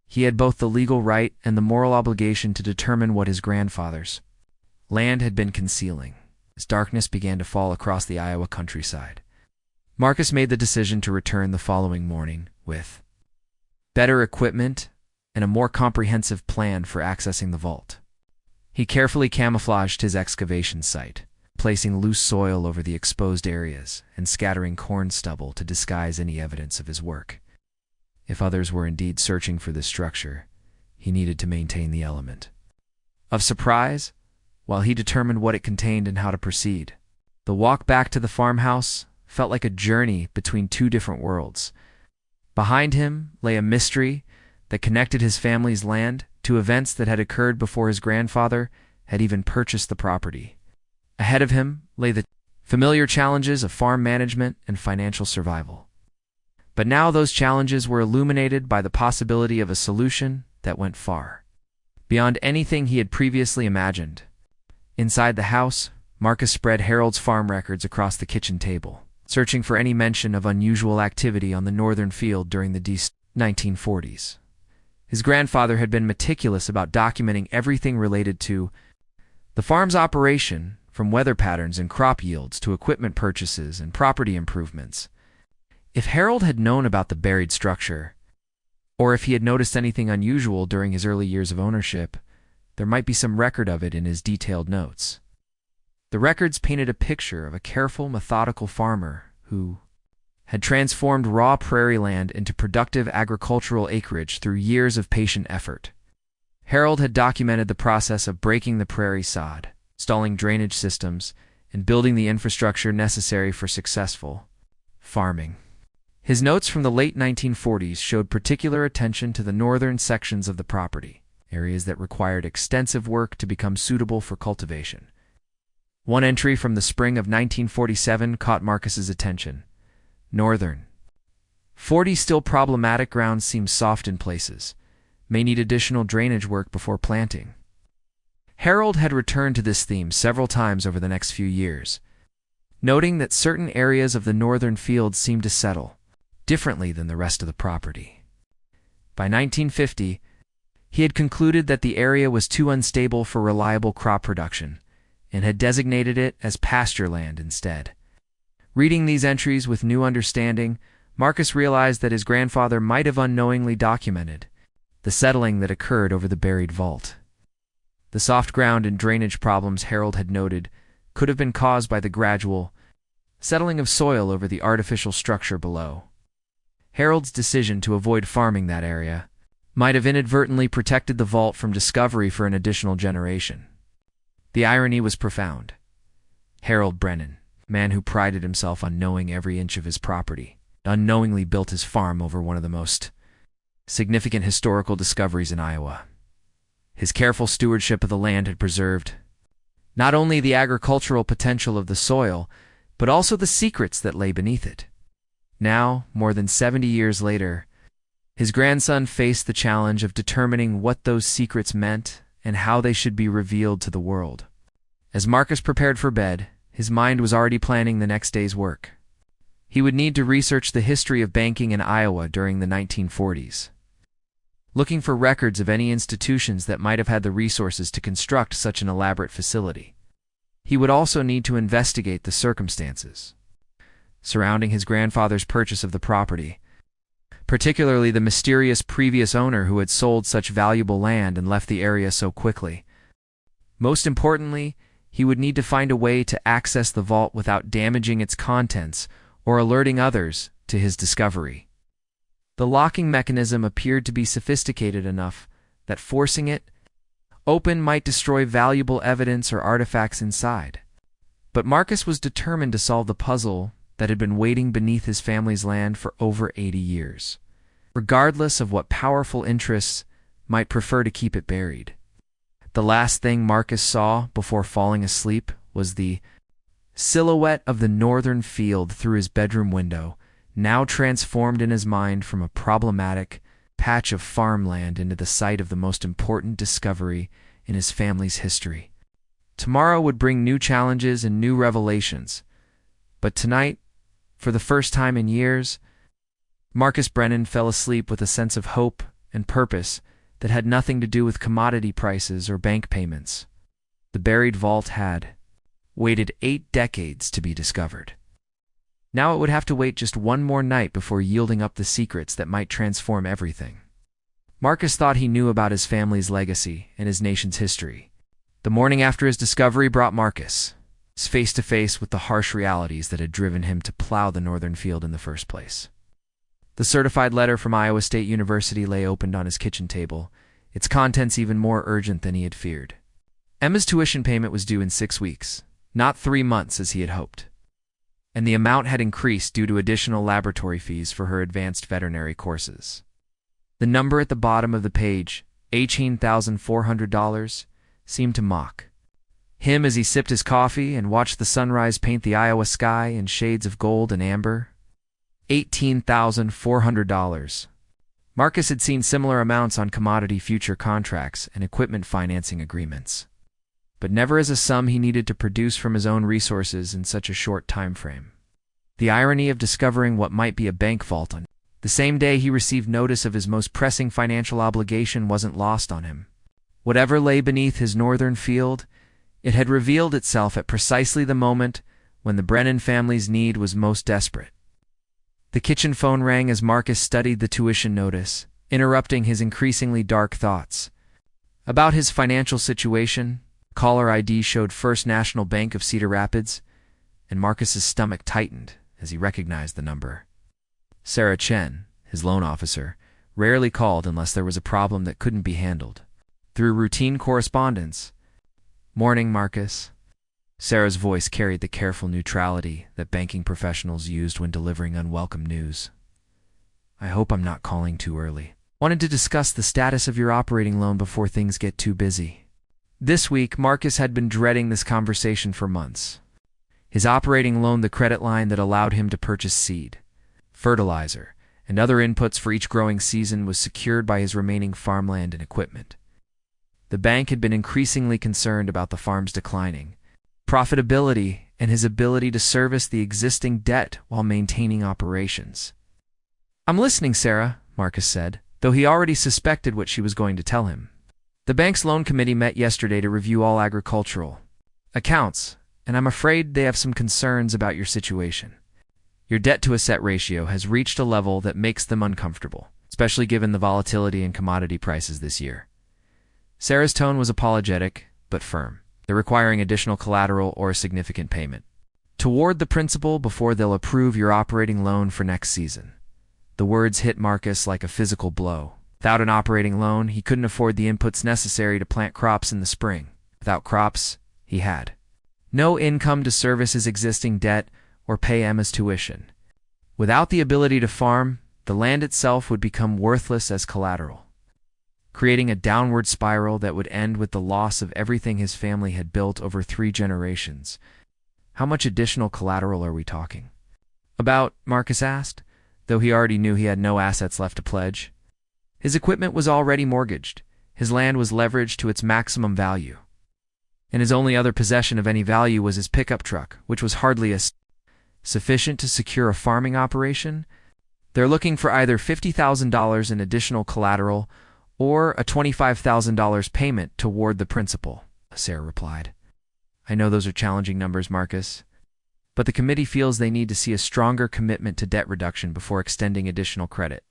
He had both the legal right and the moral obligation to determine what his grandfather's land had been concealing. As darkness began to fall across the Iowa countryside, Marcus made the decision to return the following morning with better equipment and a more comprehensive plan for accessing the vault. He carefully camouflaged his excavation site, placing loose soil over the exposed areas and scattering corn stubble to disguise any evidence of his work. If others were indeed searching for this structure, he needed to maintain the element of surprise while he determined what it contained and how to proceed. The walk back to the farmhouse felt like a journey between two different worlds. Behind him lay a mystery that connected his family's land to events that had occurred before his grandfather had even purchased the property. Ahead of him lay the familiar challenges of farm management and financial survival. But now those challenges were illuminated by the possibility of a solution that went far beyond anything he had previously imagined. Inside the house, Marcus spread Harold's farm records across the kitchen table, searching for any mention of unusual activity on the northern field during the 1940s. His grandfather had been meticulous about documenting everything related to the farm's operation, from weather patterns and crop yields to equipment purchases and property improvements. If Harold had known about the buried structure, or if he had noticed anything unusual during his early years of ownership, there might be some record of it in his detailed notes. The records painted a picture of a careful, methodical farmer who had transformed raw prairie land into productive agricultural acreage through years of patient effort. Harold had documented the process of breaking the prairie sod, installing drainage systems, and building the infrastructure necessary for successful farming. His notes from the late 1940s showed particular attention to the northern sections of the property, areas that required extensive work to become suitable for cultivation. One entry from the spring of 1947 caught Marcus's attention. Northern 40 still problematic ground seems soft in places, may need additional drainage work before planting. Harold had returned to this theme several times over the next few years, noting that certain areas of the northern fields seemed to settle differently than the rest of the property. By 1950, he had concluded that the area was too unstable for reliable crop production and had designated it as pasture land instead. Reading these entries with new understanding, Marcus realized that his grandfather might have unknowingly documented the settling that occurred over the buried vault. The soft ground and drainage problems Harold had noted could have been caused by the gradual settling of soil over the artificial structure below. Harold's decision to avoid farming that area might have inadvertently protected the vault from discovery for an additional generation. The irony was profound. Harold Brennan, a man who prided himself on knowing every inch of his property, unknowingly built his farm over one of the most significant historical discoveries in Iowa. His careful stewardship of the land had preserved not only the agricultural potential of the soil, but also the secrets that lay beneath it. Now, more than 70 years later, his grandson faced the challenge of determining what those secrets meant and how they should be revealed to the world. As Marcus prepared for bed, his mind was already planning the next day's work. He would need to research the history of banking in Iowa during the 1940s, looking for records of any institutions that might have had the resources to construct such an elaborate facility. He would also need to investigate the circumstances surrounding his grandfather's purchase of the property, particularly the mysterious previous owner who had sold such valuable land and left the area so quickly. Most importantly, he would need to find a way to access the vault without damaging its contents or alerting others to his discovery. The locking mechanism appeared to be sophisticated enough that forcing it open might destroy valuable evidence or artifacts inside. But Marcus was determined to solve the puzzle that had been waiting beneath his family's land for over 80 years, regardless of what powerful interests might prefer to keep it buried. The last thing Marcus saw before falling asleep was the silhouette of the northern field through his bedroom window, now transformed in his mind from a problematic patch of farmland into the site of the most important discovery in his family's history. Tomorrow would bring new challenges and new revelations, but tonight, for the first time in years, Marcus Brennan fell asleep with a sense of hope and purpose that had nothing to do with commodity prices or bank payments. The buried vault had waited 8 decades to be discovered. Now it would have to wait just one more night before yielding up the secrets that might transform everything. Marcus thought he knew about his family's legacy and his nation's history. The morning after his discovery brought Marcus face to face with the harsh realities that had driven him to plow the northern field in the first place. The certified letter from Iowa State University lay opened on his kitchen table, its contents even more urgent than he had feared. Emma's tuition payment was due in 6 weeks, not 3 months as he had hoped, and the amount had increased due to additional laboratory fees for her advanced veterinary courses. The number at the bottom of the page, $18,400, seemed to mock him as he sipped his coffee and watched the sunrise paint the Iowa sky in shades of gold and amber. $18,400. Marcus had seen similar amounts on commodity future contracts and equipment financing agreements, but never as a sum he needed to produce from his own resources in such a short time frame. The irony of discovering what might be a bank vault on the same day he received notice of his most pressing financial obligation wasn't lost on him. Whatever lay beneath his northern field, it had revealed itself at precisely the moment when the Brennan family's need was most desperate. The kitchen phone rang as Marcus studied the tuition notice, interrupting his increasingly dark thoughts. About his financial situation, caller ID showed First National Bank of Cedar Rapids, and Marcus's stomach tightened as he recognized the number. Sarah Chen, his loan officer, rarely called unless there was a problem that couldn't be handled. Through routine correspondence, "Morning, Marcus." Sarah's voice carried the careful neutrality that banking professionals used when delivering unwelcome news. "I hope I'm not calling too early. Wanted to discuss the status of your operating loan before things get too busy." This week, Marcus had been dreading this conversation for months. His operating loan, the credit line that allowed him to purchase seed, fertilizer, and other inputs for each growing season, was secured by his remaining farmland and equipment. The bank had been increasingly concerned about the farm's declining profitability and his ability to service the existing debt while maintaining operations. "I'm listening, Sarah," Marcus said, though he already suspected what she was going to tell him. "The bank's loan committee met yesterday to review all agricultural accounts, and I'm afraid they have some concerns about your situation. Your debt-to-asset ratio has reached a level that makes them uncomfortable, especially given the volatility in commodity prices this year." Sarah's tone was apologetic, but firm. "They're requiring additional collateral or a significant payment toward the principal before they'll approve your operating loan for next season." The words hit Marcus like a physical blow. Without an operating loan, he couldn't afford the inputs necessary to plant crops in the spring. Without crops, he had no income to service his existing debt or pay Emma's tuition. Without the ability to farm, the land itself would become worthless as collateral, creating a downward spiral that would end with the loss of everything his family had built over 3 generations. "How much additional collateral are we talking about?" Marcus asked, though he already knew he had no assets left to pledge. His equipment was already mortgaged, his land was leveraged to its maximum value, and his only other possession of any value was his pickup truck, which was hardly sufficient to secure a farming operation. "They're looking for either $50,000 in additional collateral or a $25,000 payment toward the principal," Sarah replied. "I know those are challenging numbers, Marcus, but the committee feels they need to see a stronger commitment to debt reduction before extending additional credit.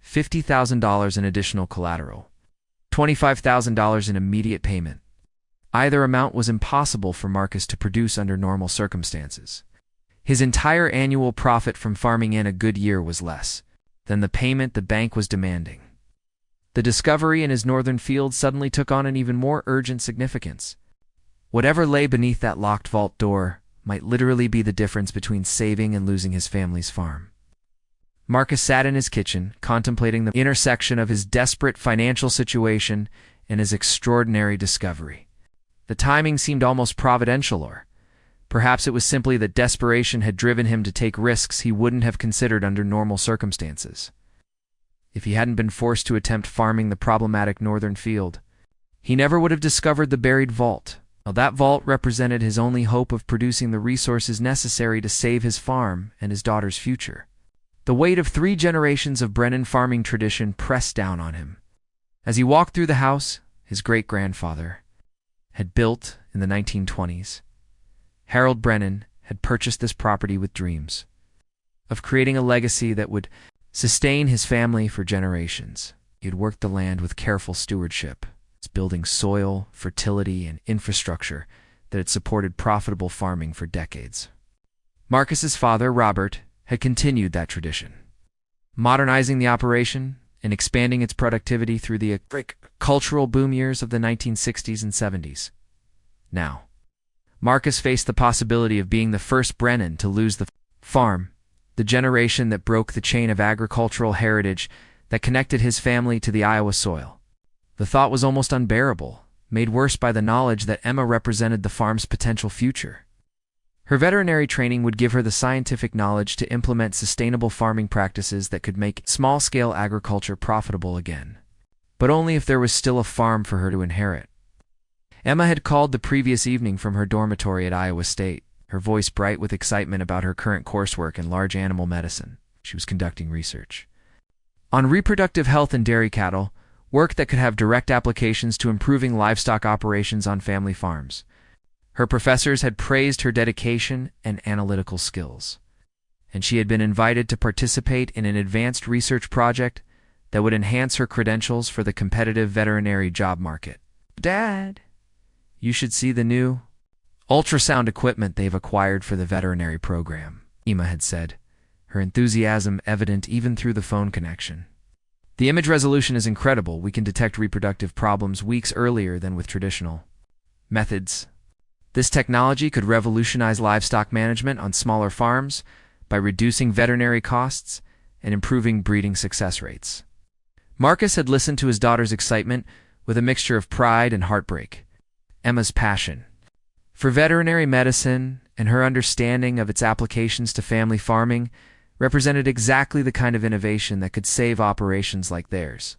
$50,000 in additional collateral, $25,000 in immediate payment." Either amount was impossible for Marcus to produce under normal circumstances. His entire annual profit from farming in a good year was less than the payment the bank was demanding. The discovery in his northern field suddenly took on an even more urgent significance. Whatever lay beneath that locked vault door might literally be the difference between saving and losing his family's farm. Marcus sat in his kitchen, contemplating the intersection of his desperate financial situation and his extraordinary discovery. The timing seemed almost providential, or perhaps it was simply that desperation had driven him to take risks he wouldn't have considered under normal circumstances. If he hadn't been forced to attempt farming the problematic northern field, he never would have discovered the buried vault. Now, that vault represented his only hope of producing the resources necessary to save his farm and his daughter's future. The weight of 3 generations of Brennan farming tradition pressed down on him. As he walked through the house his great-grandfather had built in the 1920s, Harold Brennan had purchased this property with dreams of creating a legacy that would sustain his family for generations. He had worked the land with careful stewardship, building soil, fertility, and infrastructure that had supported profitable farming for decades. Marcus's father, Robert, had continued that tradition, modernizing the operation and expanding its productivity through the agricultural boom years of the 1960s and 70s. Now, Marcus faced the possibility of being the first Brennan to lose the farm, the generation that broke the chain of agricultural heritage that connected his family to the Iowa soil. The thought was almost unbearable, made worse by the knowledge that Emma represented the farm's potential future. Her veterinary training would give her the scientific knowledge to implement sustainable farming practices that could make small-scale agriculture profitable again, but only if there was still a farm for her to inherit. Emma had called the previous evening from her dormitory at Iowa State, her voice bright with excitement about her current coursework in large animal medicine. She was conducting research on reproductive health in dairy cattle, work that could have direct applications to improving livestock operations on family farms. Her professors had praised her dedication and analytical skills, and she had been invited to participate in an advanced research project that would enhance her credentials for the competitive veterinary job market. "Dad, you should see the new ultrasound equipment they've acquired for the veterinary program," Emma had said, her enthusiasm evident even through the phone connection. "The image resolution is incredible. We can detect reproductive problems weeks earlier than with traditional methods. This technology could revolutionize livestock management on smaller farms by reducing veterinary costs and improving breeding success rates." Marcus had listened to his daughter's excitement with a mixture of pride and heartbreak. Emma's passion for veterinary medicine and her understanding of its applications to family farming represented exactly the kind of innovation that could save operations like theirs.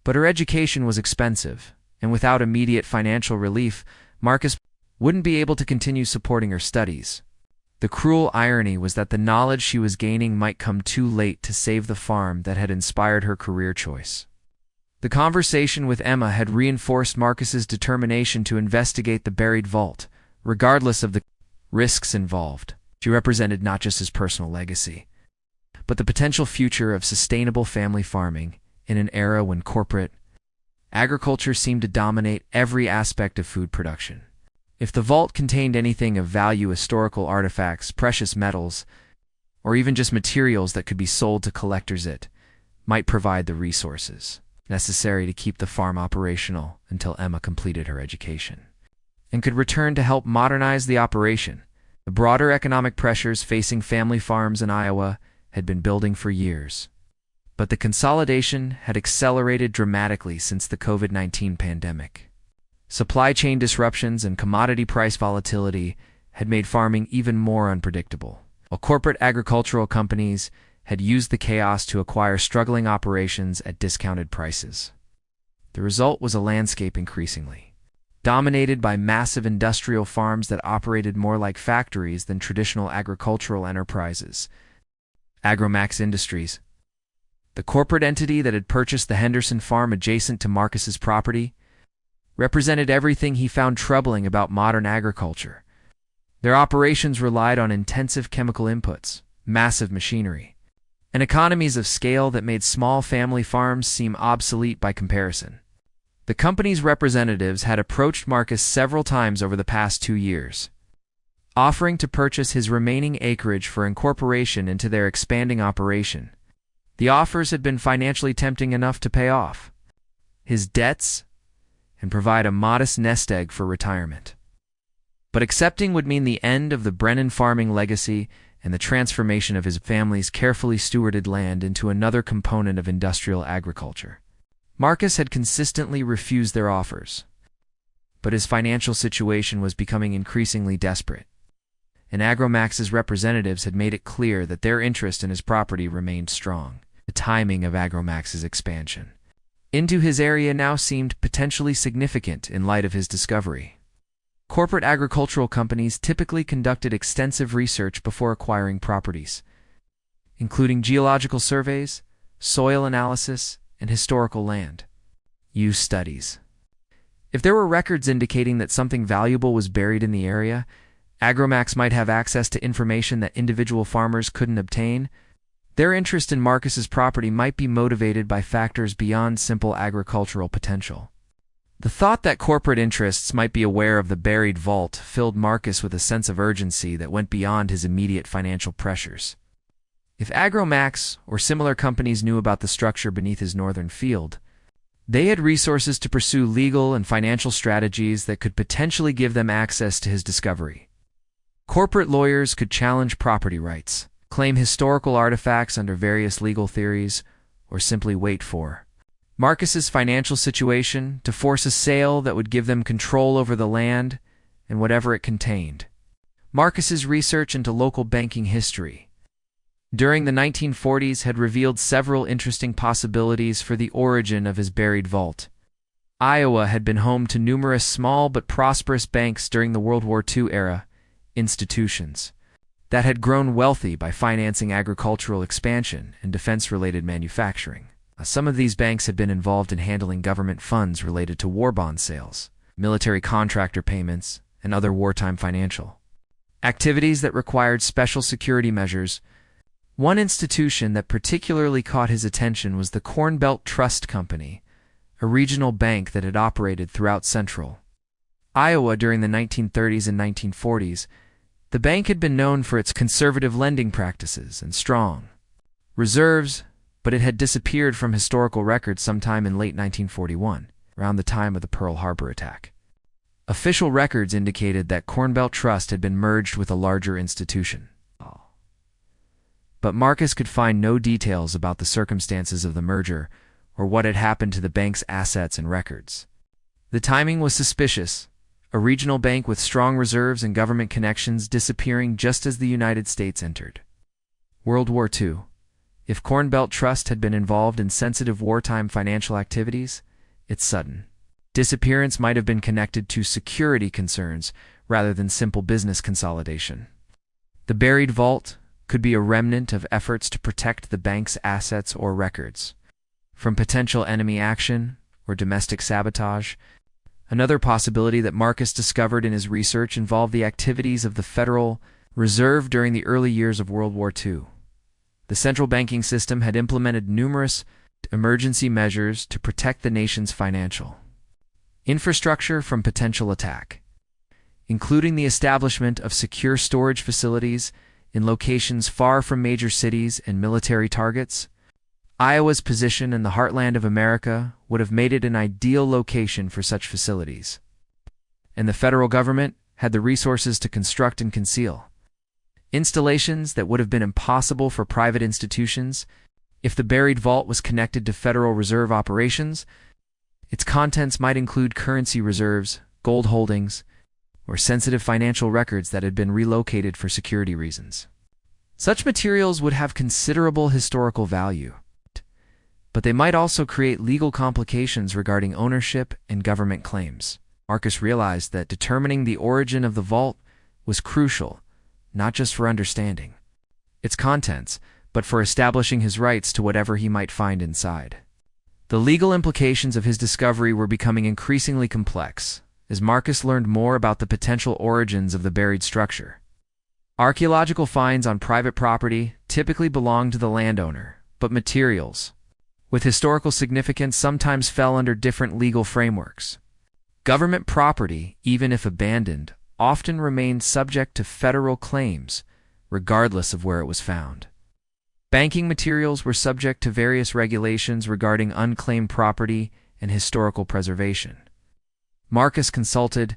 But her education was expensive, and without immediate financial relief, Marcus wouldn't be able to continue supporting her studies. The cruel irony was that the knowledge she was gaining might come too late to save the farm that had inspired her career choice. The conversation with Emma had reinforced Marcus's determination to investigate the buried vault, regardless of the risks involved. She represented not just his personal legacy, but the potential future of sustainable family farming in an era when corporate agriculture seemed to dominate every aspect of food production. If the vault contained anything of value, historical artifacts, precious metals, or even just materials that could be sold to collectors, it might provide the resources necessary to keep the farm operational until Emma completed her education and could return to help modernize the operation. The broader economic pressures facing family farms in Iowa had been building for years, but the consolidation had accelerated dramatically since the COVID-19 pandemic. Supply chain disruptions and commodity price volatility had made farming even more unpredictable, while corporate agricultural companies had used the chaos to acquire struggling operations at discounted prices. The result was a landscape increasingly dominated by massive industrial farms that operated more like factories than traditional agricultural enterprises. Agromax Industries, the corporate entity that had purchased the Henderson farm adjacent to Marcus's property, represented everything he found troubling about modern agriculture. Their operations relied on intensive chemical inputs, massive machinery, and economies of scale that made small family farms seem obsolete by comparison. The company's representatives had approached Marcus several times over the past 2 years, offering to purchase his remaining acreage for incorporation into their expanding operation. The offers had been financially tempting enough to pay off his debts and provide a modest nest egg for retirement. But accepting would mean the end of the Brennan farming legacy and the transformation of his family's carefully stewarded land into another component of industrial agriculture. Marcus had consistently refused their offers, but his financial situation was becoming increasingly desperate, and Agromax's representatives had made it clear that their interest in his property remained strong. The timing of Agromax's expansion into his area now seemed potentially significant in light of his discovery. Corporate agricultural companies typically conducted extensive research before acquiring properties, including geological surveys, soil analysis, and historical land use studies. If there were records indicating that something valuable was buried in the area, Agromax might have access to information that individual farmers couldn't obtain. Their interest in Marcus's property might be motivated by factors beyond simple agricultural potential. The thought that corporate interests might be aware of the buried vault filled Marcus with a sense of urgency that went beyond his immediate financial pressures. If Agromax or similar companies knew about the structure beneath his northern field, they had resources to pursue legal and financial strategies that could potentially give them access to his discovery. Corporate lawyers could challenge property rights, claim historical artifacts under various legal theories, or simply wait for Marcus's financial situation to force a sale that would give them control over the land and whatever it contained. Marcus's research into local banking history during the 1940s had revealed several interesting possibilities for the origin of his buried vault. Iowa had been home to numerous small but prosperous banks during the World War II era, institutions that had grown wealthy by financing agricultural expansion and defense-related manufacturing. Some of these banks had been involved in handling government funds related to war bond sales, military contractor payments, and other wartime financial activities that required special security measures. One institution that particularly caught his attention was the Corn Belt Trust Company, a regional bank that had operated throughout central Iowa during the 1930s and 1940s. The bank had been known for its conservative lending practices and strong reserves, but it had disappeared from historical records sometime in late 1941, around the time of the Pearl Harbor attack. Official records indicated that Corn Belt Trust had been merged with a larger institution, but Marcus could find no details about the circumstances of the merger or what had happened to the bank's assets and records. The timing was suspicious, a regional bank with strong reserves and government connections disappearing just as the United States entered World War II. If Corn Belt Trust had been involved in sensitive wartime financial activities, its sudden disappearance might have been connected to security concerns rather than simple business consolidation. The buried vault could be a remnant of efforts to protect the bank's assets or records from potential enemy action or domestic sabotage. Another possibility that Marcus discovered in his research involved the activities of the Federal Reserve during the early years of World War II. The central banking system had implemented numerous emergency measures to protect the nation's financial infrastructure from potential attack, including the establishment of secure storage facilities in locations far from major cities and military targets. Iowa's position in the heartland of America would have made it an ideal location for such facilities, and the federal government had the resources to construct and conceal installations that would have been impossible for private institutions. If the buried vault was connected to Federal Reserve operations, its contents might include currency reserves, gold holdings, or sensitive financial records that had been relocated for security reasons. Such materials would have considerable historical value, but they might also create legal complications regarding ownership and government claims. Marcus realized that determining the origin of the vault was crucial, not just for understanding its contents, but for establishing his rights to whatever he might find inside. The legal implications of his discovery were becoming increasingly complex as Marcus learned more about the potential origins of the buried structure. Archaeological finds on private property typically belonged to the landowner, but materials with historical significance sometimes fell under different legal frameworks. Government property, even if abandoned, often remained subject to federal claims, regardless of where it was found. Banking materials were subject to various regulations regarding unclaimed property and historical preservation. Marcus consulted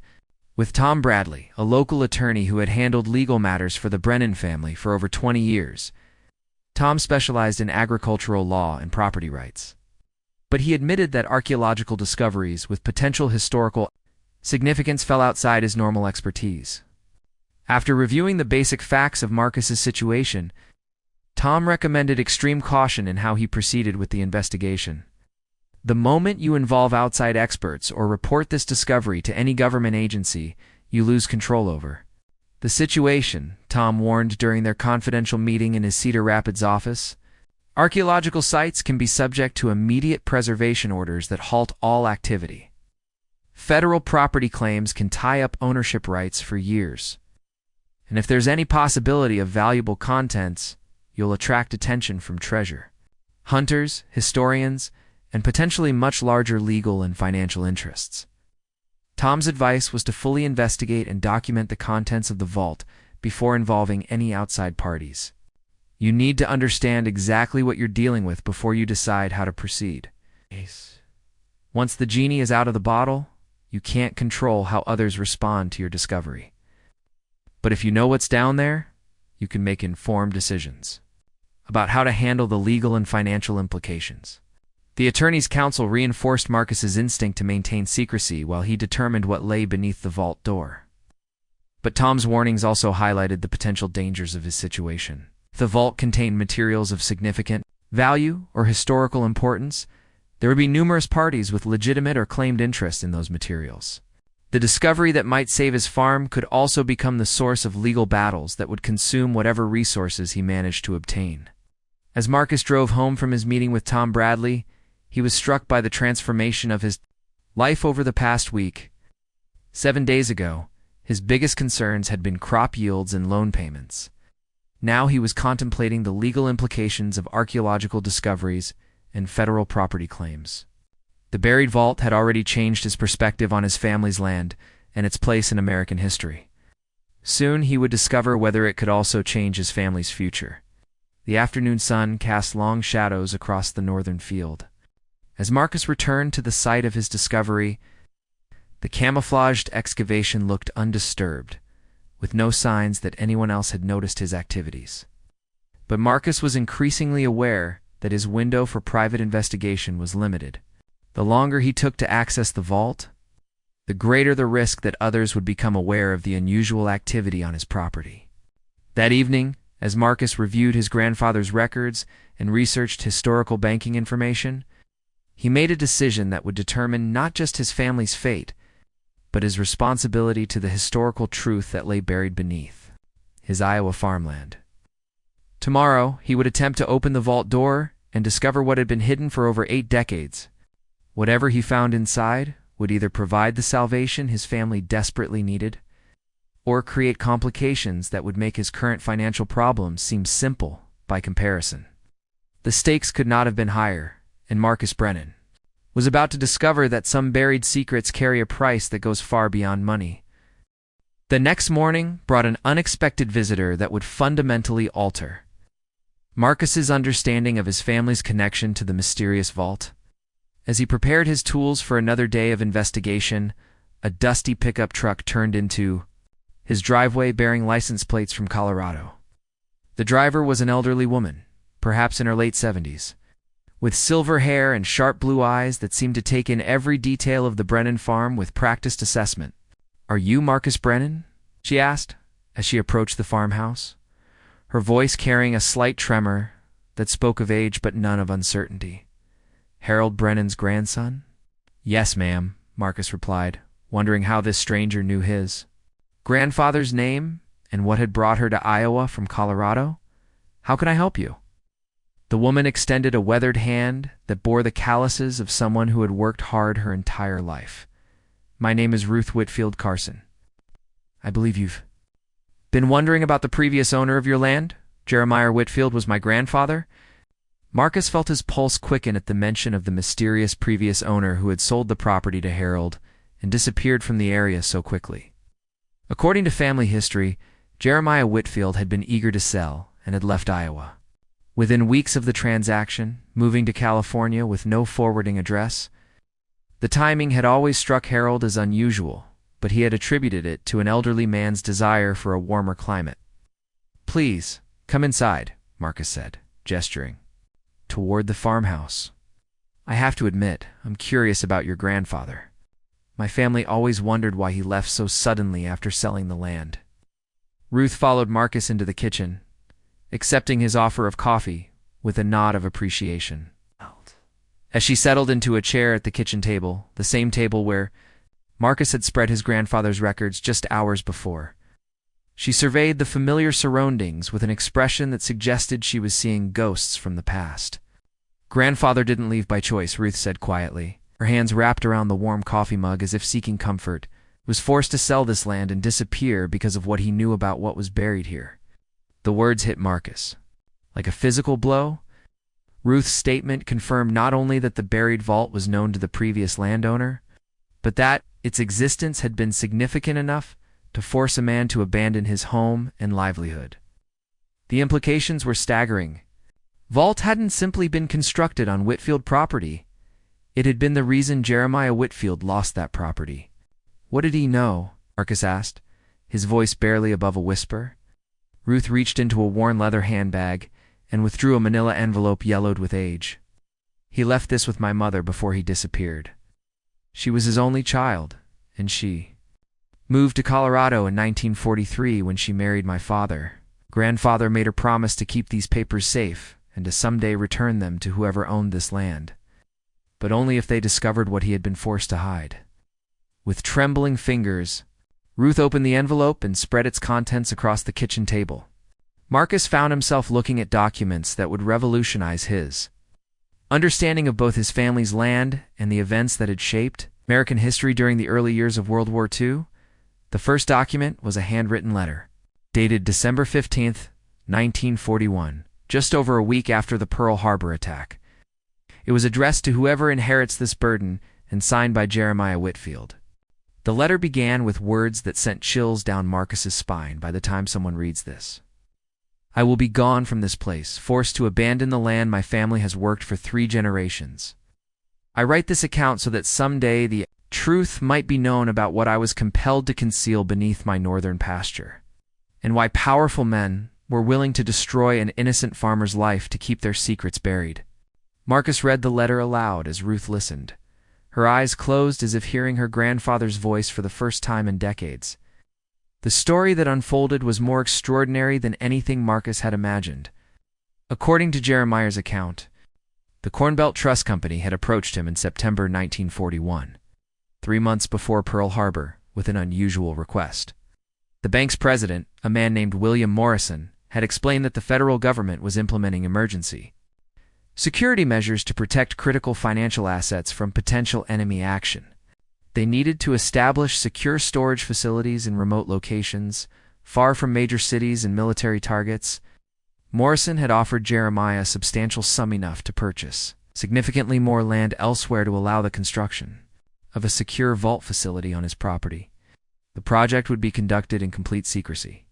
with Tom Bradley, a local attorney who had handled legal matters for the Brennan family for over 20 years. Tom specialized in agricultural law and property rights, But he admitted that archaeological discoveries with potential historical significance fell outside his normal expertise. After reviewing the basic facts of Marcus's situation, Tom recommended extreme caution in how he proceeded with the investigation. The moment you involve outside experts or report this discovery to any government agency, you lose control over the situation, Tom warned during their confidential meeting in his Cedar Rapids office. Archaeological sites can be subject to immediate preservation orders that halt all activity. Federal property claims can tie up ownership rights for years. And if there's any possibility of valuable contents, you'll attract attention from treasure hunters, historians, and potentially much larger legal and financial interests. Tom's advice was to fully investigate and document the contents of the vault before involving any outside parties. You need to understand exactly what you're dealing with before you decide how to proceed. Once the genie is out of the bottle, you can't control how others respond to your discovery. But if you know what's down there, you can make informed decisions about how to handle the legal and financial implications. The attorney's counsel reinforced Marcus's instinct to maintain secrecy while he determined what lay beneath the vault door. But Tom's warnings also highlighted the potential dangers of his situation. If the vault contained materials of significant value or historical importance, there would be numerous parties with legitimate or claimed interest in those materials. The discovery that might save his farm could also become the source of legal battles that would consume whatever resources he managed to obtain. As Marcus drove home from his meeting with Tom Bradley, he was struck by the transformation of his life over the past week. 7 days ago, his biggest concerns had been crop yields and loan payments. Now he was contemplating the legal implications of archaeological discoveries and federal property claims. The buried vault had already changed his perspective on his family's land and its place in American history. Soon he would discover whether it could also change his family's future. The afternoon sun cast long shadows across the northern field. As Marcus returned to the site of his discovery, the camouflaged excavation looked undisturbed, with no signs that anyone else had noticed his activities. But Marcus was increasingly aware that his window for private investigation was limited. The longer he took to access the vault, the greater the risk that others would become aware of the unusual activity on his property. That evening, as Marcus reviewed his grandfather's records and researched historical banking information, he made a decision that would determine not just his family's fate, but his responsibility to the historical truth that lay buried beneath his Iowa farmland. Tomorrow, he would attempt to open the vault door and discover what had been hidden for over 8 decades. Whatever he found inside would either provide the salvation his family desperately needed, or create complications that would make his current financial problems seem simple by comparison. The stakes could not have been higher, and Marcus Brennan was about to discover that some buried secrets carry a price that goes far beyond money. The next morning brought an unexpected visitor that would fundamentally alter Marcus's understanding of his family's connection to the mysterious vault. As he prepared his tools for another day of investigation, a dusty pickup truck turned into his driveway bearing license plates from Colorado. The driver was an elderly woman, perhaps in her late 70s, with silver hair and sharp blue eyes that seemed to take in every detail of the Brennan farm with practiced assessment. "Are you Marcus Brennan?" she asked, as she approached the farmhouse, her voice carrying a slight tremor that spoke of age but none of uncertainty. "Harold Brennan's grandson?" "Yes, ma'am," Marcus replied, wondering how this stranger knew his grandfather's name and what had brought her to Iowa from Colorado. "How can I help you?" The woman extended a weathered hand that bore the calluses of someone who had worked hard her entire life. "My name is Ruth Whitfield Carson. I believe you've been wondering about the previous owner of your land. Jeremiah Whitfield was my grandfather." Marcus felt his pulse quicken at the mention of the mysterious previous owner who had sold the property to Harold and disappeared from the area so quickly. According to family history, Jeremiah Whitfield had been eager to sell and had left Iowa. Within weeks of the transaction, moving to California with no forwarding address. The timing had always struck Harold as unusual, but he had attributed it to an elderly man's desire for a warmer climate. "Please, come inside," Marcus said, gesturing toward the farmhouse. I have to admit, I'm curious about your grandfather. My family always wondered why he left so suddenly after selling the land. Ruth followed Marcus into the kitchen, accepting his offer of coffee with a nod of appreciation. As she settled into a chair at the kitchen table, the same table where Marcus had spread his grandfather's records just hours before, she surveyed the familiar surroundings with an expression that suggested she was seeing ghosts from the past. "Grandfather didn't leave by choice," Ruth said quietly, her hands wrapped around the warm coffee mug as if seeking comfort. He was forced to sell this land and disappear because of what he knew about what was buried here. The words hit Marcus like a physical blow. Ruth's statement confirmed not only that the buried vault was known to the previous landowner, but that its existence had been significant enough to force a man to abandon his home and livelihood. The implications were staggering. Vault hadn't simply been constructed on Whitfield property. It had been the reason Jeremiah Whitfield lost that property. "What did he know?" Marcus asked, his voice barely above a whisper. Ruth reached into a worn leather handbag and withdrew a manila envelope yellowed with age. "He left this with my mother before he disappeared. She was his only child, and she moved to Colorado in 1943 when she married my father. Grandfather made her promise to keep these papers safe and to someday return them to whoever owned this land, but only if they discovered what he had been forced to hide." With trembling fingers, Ruth opened the envelope and spread its contents across the kitchen table. Marcus found himself looking at documents that would revolutionize his understanding of both his family's land and the events that had shaped American history during the early years of World War II. The first document was a handwritten letter, dated December 15th, 1941, just over a week after the Pearl Harbor attack. It was addressed to whoever inherits this burden and signed by Jeremiah Whitfield. The letter began with words that sent chills down Marcus's spine by the time someone reads this. "I will be gone from this place, forced to abandon the land my family has worked for 3 generations. I write this account so that someday the truth might be known about what I was compelled to conceal beneath my northern pasture, and why powerful men were willing to destroy an innocent farmer's life to keep their secrets buried." Marcus read the letter aloud as Ruth listened, her eyes closed as if hearing her grandfather's voice for the first time in decades. The story that unfolded was more extraordinary than anything Marcus had imagined. According to Jeremiah's account, the Corn Belt Trust Company had approached him in September 1941, 3 months before Pearl Harbor, with an unusual request. The bank's president, a man named William Morrison, had explained that the federal government was implementing emergency security measures to protect critical financial assets from potential enemy action. They needed to establish secure storage facilities in remote locations, far from major cities and military targets. Morrison had offered Jeremiah a substantial sum enough to purchase significantly more land elsewhere to allow the construction of a secure vault facility on his property. The project would be conducted in complete secrecy,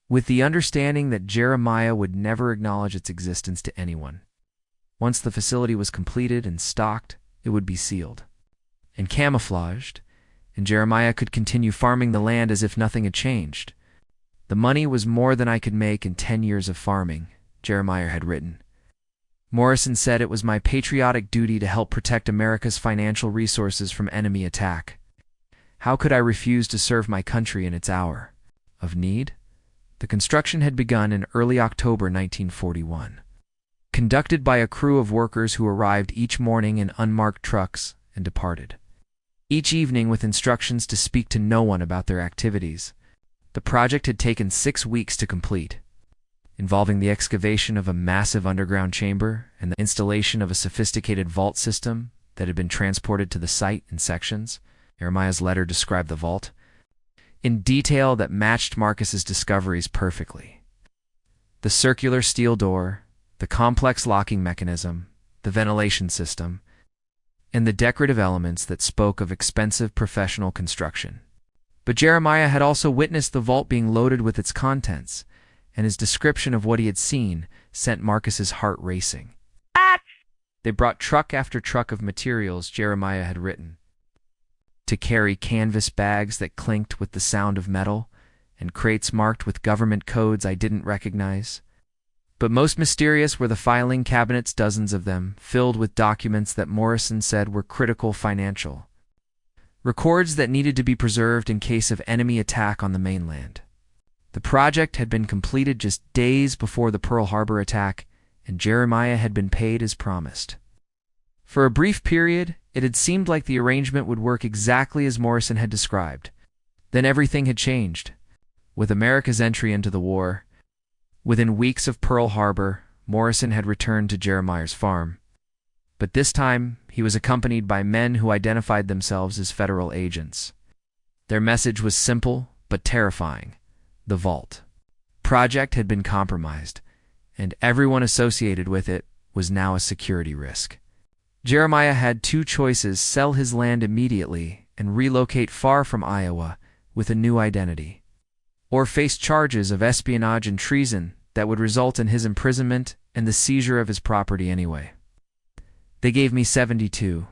with the understanding that Jeremiah would never acknowledge its existence to anyone. Once the facility was completed and stocked, it would be sealed and camouflaged, and Jeremiah could continue farming the land as if nothing had changed. "The money was more than I could make in 10 years of farming," Jeremiah had written. Morrison said, "It was my patriotic duty to help protect America's financial resources from enemy attack. How could I refuse to serve my country in its hour of need?" The construction had begun in early October 1941, conducted by a crew of workers who arrived each morning in unmarked trucks and departed each evening with instructions to speak to no one about their activities. The project had taken 6 weeks to complete, involving the excavation of a massive underground chamber and the installation of a sophisticated vault system that had been transported to the site in sections. Jeremiah's letter described the vault in detail that matched Marcus's discoveries perfectly. The circular steel door, the complex locking mechanism, the ventilation system, and the decorative elements that spoke of expensive professional construction. But Jeremiah had also witnessed the vault being loaded with its contents, and his description of what he had seen sent Marcus's heart racing. They brought truck after truck of materials Jeremiah had written to carry canvas bags that clinked with the sound of metal and crates marked with government codes I didn't recognize. But most mysterious were the filing cabinets, dozens of them, filled with documents that Morrison said were critical financial records that needed to be preserved in case of enemy attack on the mainland. The project had been completed just days before the Pearl Harbor attack, and Jeremiah had been paid as promised. For a brief period, it had seemed like the arrangement would work exactly as Morrison had described. Then everything had changed. With America's entry into the war, within weeks of Pearl Harbor, Morrison had returned to Jeremiah's farm. But this time, he was accompanied by men who identified themselves as federal agents. Their message was simple but terrifying. The vault project had been compromised, and everyone associated with it was now a security risk. Jeremiah had two choices: sell his land immediately and relocate far from Iowa with a new identity, or face charges of espionage and treason that would result in his imprisonment and the seizure of his property anyway. They gave me 72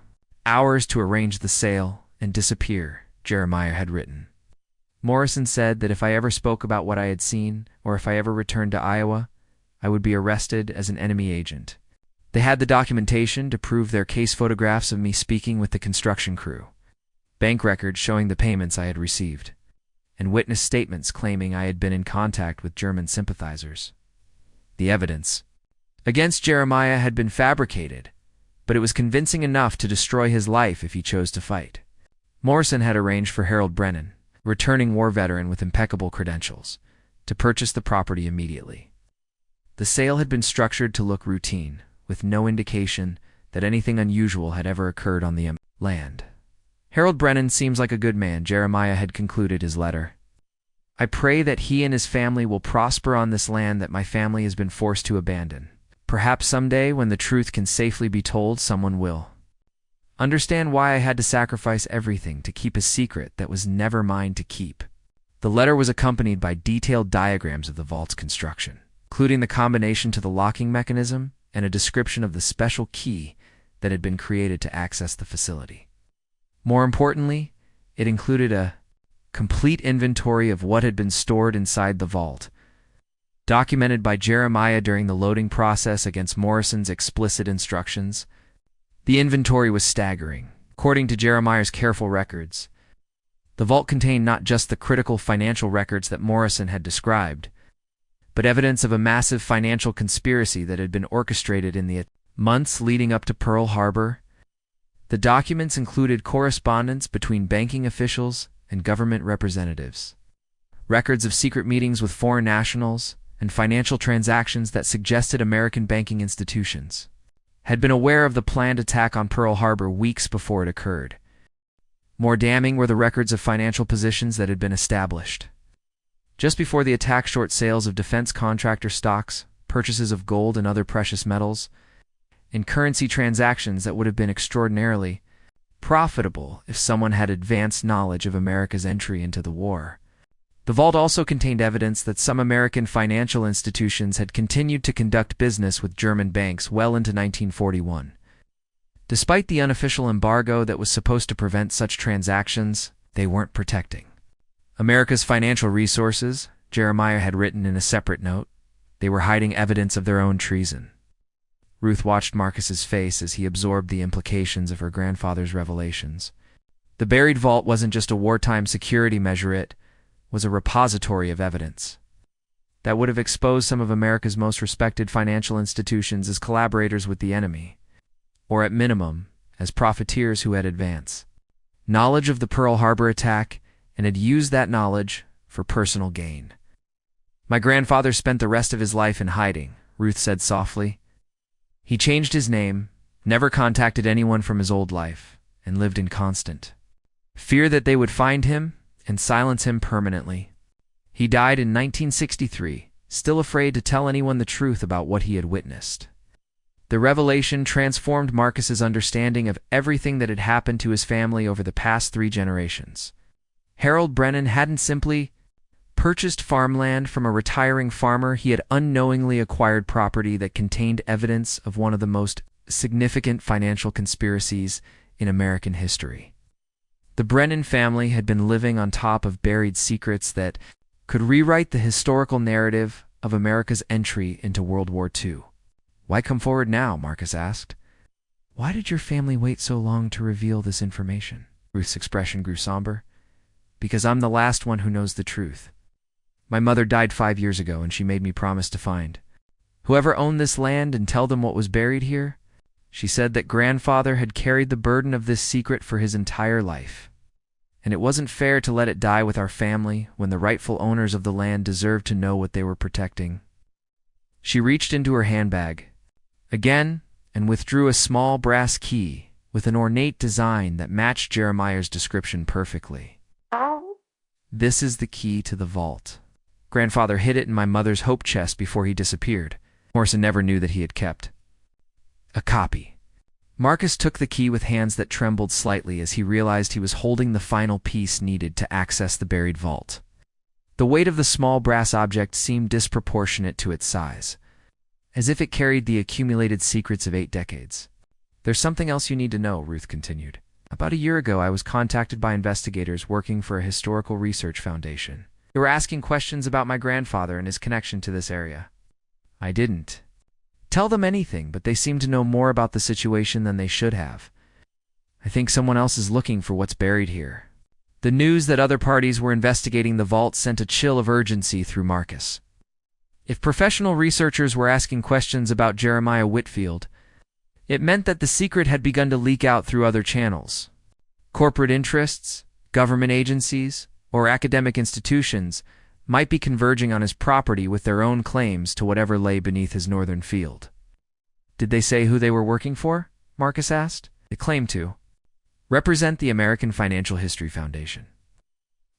hours to arrange the sale and disappear, Jeremiah had written. Morrison said that if I ever spoke about what I had seen, or if I ever returned to Iowa, I would be arrested as an enemy agent. They had the documentation to prove their case photographs of me speaking with the construction crew, bank records showing the payments I had received, and witness statements claiming I had been in contact with German sympathizers. The evidence against Jeremiah had been fabricated, but it was convincing enough to destroy his life if he chose to fight. Morrison had arranged for Harold Brennan, a returning war veteran with impeccable credentials, to purchase the property immediately. The sale had been structured to look routine, with no indication that anything unusual had ever occurred on the land. Harold Brennan seems like a good man, Jeremiah had concluded his letter. I pray that he and his family will prosper on this land that my family has been forced to abandon. Perhaps someday, when the truth can safely be told, someone will understand why I had to sacrifice everything to keep a secret that was never mine to keep. The letter was accompanied by detailed diagrams of the vault's construction, including the combination to the locking mechanism and a description of the special key that had been created to access the facility. More importantly, it included a complete inventory of what had been stored inside the vault, documented by Jeremiah during the loading process against Morrison's explicit instructions. The inventory was staggering. According to Jeremiah's careful records, the vault contained not just the critical financial records that Morrison had described, but evidence of a massive financial conspiracy that had been orchestrated in the months leading up to Pearl Harbor. The documents included correspondence between banking officials and government representatives, records of secret meetings with foreign nationals, and financial transactions that suggested American banking institutions had been aware of the planned attack on Pearl Harbor weeks before it occurred. More damning were the records of financial positions that had been established. Just before the attack, short sales of defense contractor stocks, purchases of gold and other precious metals, and currency transactions that would have been extraordinarily profitable if someone had advanced knowledge of America's entry into the war. The vault also contained evidence that some American financial institutions had continued to conduct business with German banks well into 1941. Despite the unofficial embargo that was supposed to prevent such transactions, they weren't protecting America's financial resources, Jeremiah had written in a separate note. They were hiding evidence of their own treason. Ruth watched Marcus's face as he absorbed the implications of her grandfather's revelations. The buried vault wasn't just a wartime security measure, it was a repository of evidence that would have exposed some of America's most respected financial institutions as collaborators with the enemy, or at minimum, as profiteers who had advanced knowledge of the Pearl Harbor attack and had used that knowledge for personal gain. My grandfather spent the rest of his life in hiding, Ruth said softly. He changed his name, never contacted anyone from his old life, and lived in constant fear that they would find him and silence him permanently. He died in 1963, still afraid to tell anyone the truth about what he had witnessed. The revelation transformed Marcus's understanding of everything that had happened to his family over the past 3 generations. Harold Brennan hadn't simply purchased farmland from a retiring farmer. He had unknowingly acquired property that contained evidence of one of the most significant financial conspiracies in American history. The Brennan family had been living on top of buried secrets that could rewrite the historical narrative of America's entry into World War II. "Why come forward now?" Marcus asked. "Why did your family wait so long to reveal this information?" Ruth's expression grew somber. "Because I'm the last one who knows the truth. My mother died 5 years ago, and she made me promise to find whoever owned this land and tell them what was buried here. She said that grandfather had carried the burden of this secret for his entire life, and it wasn't fair to let it die with our family when the rightful owners of the land deserved to know what they were protecting." She reached into her handbag again and withdrew a small brass key with an ornate design that matched Jeremiah's description perfectly. "This is the key to the vault. Grandfather hid it in my mother's hope chest before he disappeared. Morrison never knew that he had kept a copy." Marcus took the key with hands that trembled slightly as he realized he was holding the final piece needed to access the buried vault. The weight of the small brass object seemed disproportionate to its size, as if it carried the accumulated secrets of 8 decades. "There's something else you need to know," Ruth continued. "About a year ago, I was contacted by investigators working for a historical research foundation. They were asking questions about my grandfather and his connection to this area. I didn't tell them anything, but they seemed to know more about the situation than they should have. I think someone else is looking for what's buried here." The news that other parties were investigating the vault sent a chill of urgency through Marcus. If professional researchers were asking questions about Jeremiah Whitfield, it meant that the secret had begun to leak out through other channels. Corporate interests, government agencies, or academic institutions might be converging on his property with their own claims to whatever lay beneath his northern field. "Did they say who they were working for?" Marcus asked. "They claimed to represent the American Financial History Foundation.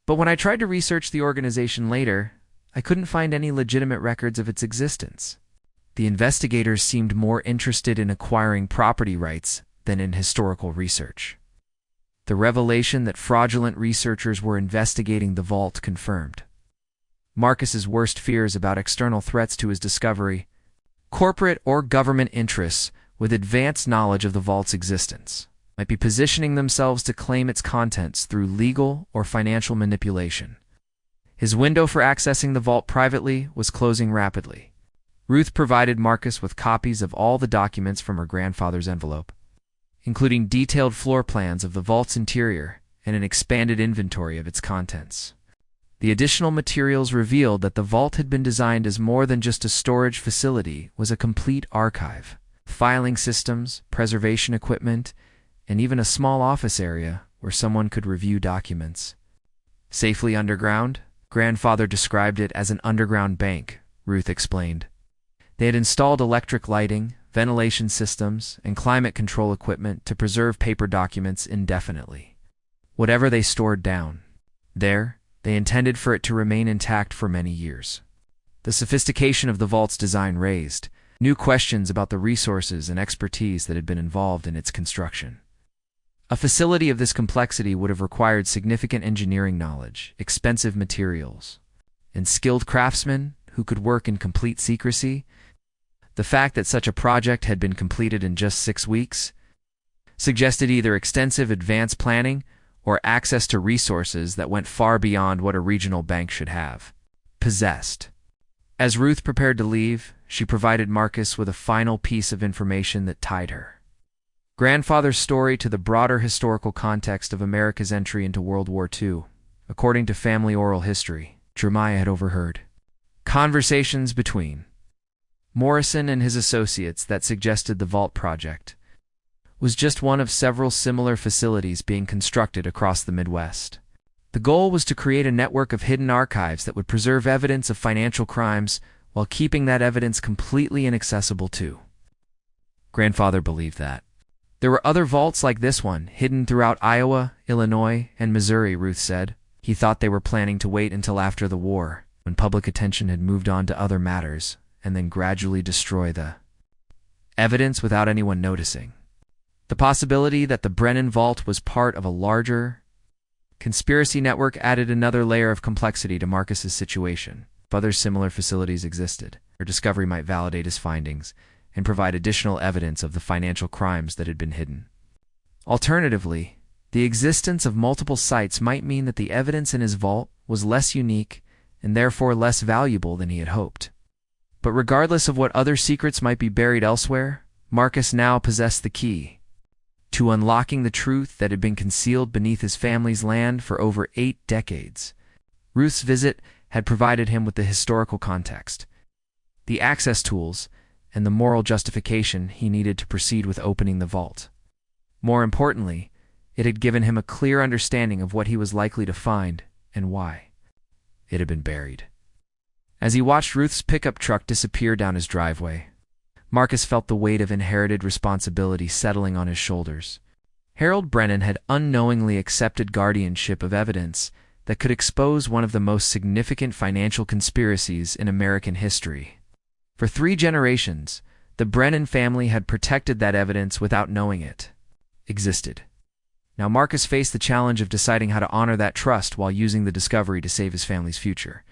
But when I tried to research the organization later, I couldn't find any legitimate records of its existence. The investigators seemed more interested in acquiring property rights than in historical research." The revelation that fraudulent researchers were investigating the vault confirmed Marcus's worst fears about external threats to his discovery: corporate or government interests with advanced knowledge of the vault's existence might be positioning themselves to claim its contents through legal or financial manipulation. His window for accessing the vault privately was closing rapidly. Ruth provided Marcus with copies of all the documents from her grandfather's envelope, including detailed floor plans of the vault's interior and an expanded inventory of its contents. The additional materials revealed that the vault had been designed as more than just a storage facility, was a complete archive. Filing systems, preservation equipment, and even a small office area where someone could review documents. "Safely underground?" Grandfather described it as an underground bank, Ruth explained. They had installed electric lighting, ventilation systems, and climate control equipment to preserve paper documents indefinitely. Whatever they stored down there, they intended for it to remain intact for many years. The sophistication of the vault's design raised new questions about the resources and expertise that had been involved in its construction. A facility of this complexity would have required significant engineering knowledge, expensive materials, and skilled craftsmen who could work in complete secrecy. The fact that such a project had been completed in just 6 weeks suggested either extensive advanced planning or access to resources that went far beyond what a regional bank should have possessed. As Ruth prepared to leave, she provided Marcus with a final piece of information that tied her grandfather's story to the broader historical context of America's entry into World War II. According to family oral history, Jeremiah had overheard conversations between Morrison and his associates that suggested the Vault Project was just one of several similar facilities being constructed across the Midwest. The goal was to create a network of hidden archives that would preserve evidence of financial crimes while keeping that evidence completely inaccessible to. Grandfather believed that there were other vaults like this one, hidden throughout Iowa, Illinois, and Missouri, Ruth said. He thought they were planning to wait until after the war, when public attention had moved on to other matters, and then gradually destroy the evidence without anyone noticing. The possibility that the Brennan vault was part of a larger conspiracy network added another layer of complexity to Marcus's situation. If other similar facilities existed, her discovery might validate his findings and provide additional evidence of the financial crimes that had been hidden. Alternatively, the existence of multiple sites might mean that the evidence in his vault was less unique and therefore less valuable than he had hoped. But regardless of what other secrets might be buried elsewhere, Marcus now possessed the key to unlocking the truth that had been concealed beneath his family's land for over 8 decades. Ruth's visit had provided him with the historical context, the access tools, and the moral justification he needed to proceed with opening the vault. More importantly, it had given him a clear understanding of what he was likely to find and why it had been buried. As he watched Ruth's pickup truck disappear down his driveway, Marcus felt the weight of inherited responsibility settling on his shoulders. Harold Brennan had unknowingly accepted guardianship of evidence that could expose one of the most significant financial conspiracies in American history. For 3 generations, the Brennan family had protected that evidence without knowing it existed. Now Marcus faced the challenge of deciding how to honor that trust while using the discovery to save his family's future.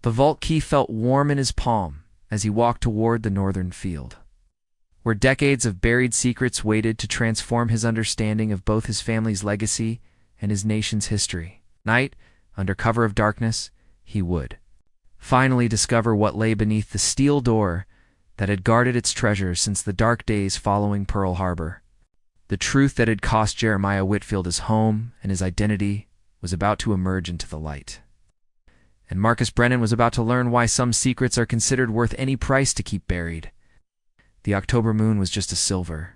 The vault key felt warm in his palm as he walked toward the northern field, where decades of buried secrets waited to transform his understanding of both his family's legacy and his nation's history. Night, under cover of darkness, he would finally discover what lay beneath the steel door that had guarded its treasure since the dark days following Pearl Harbor. The truth that had cost Jeremiah Whitfield his home and his identity was about to emerge into the light. And Marcus Brennan was about to learn why some secrets are considered worth any price to keep buried. The October moon was just a silver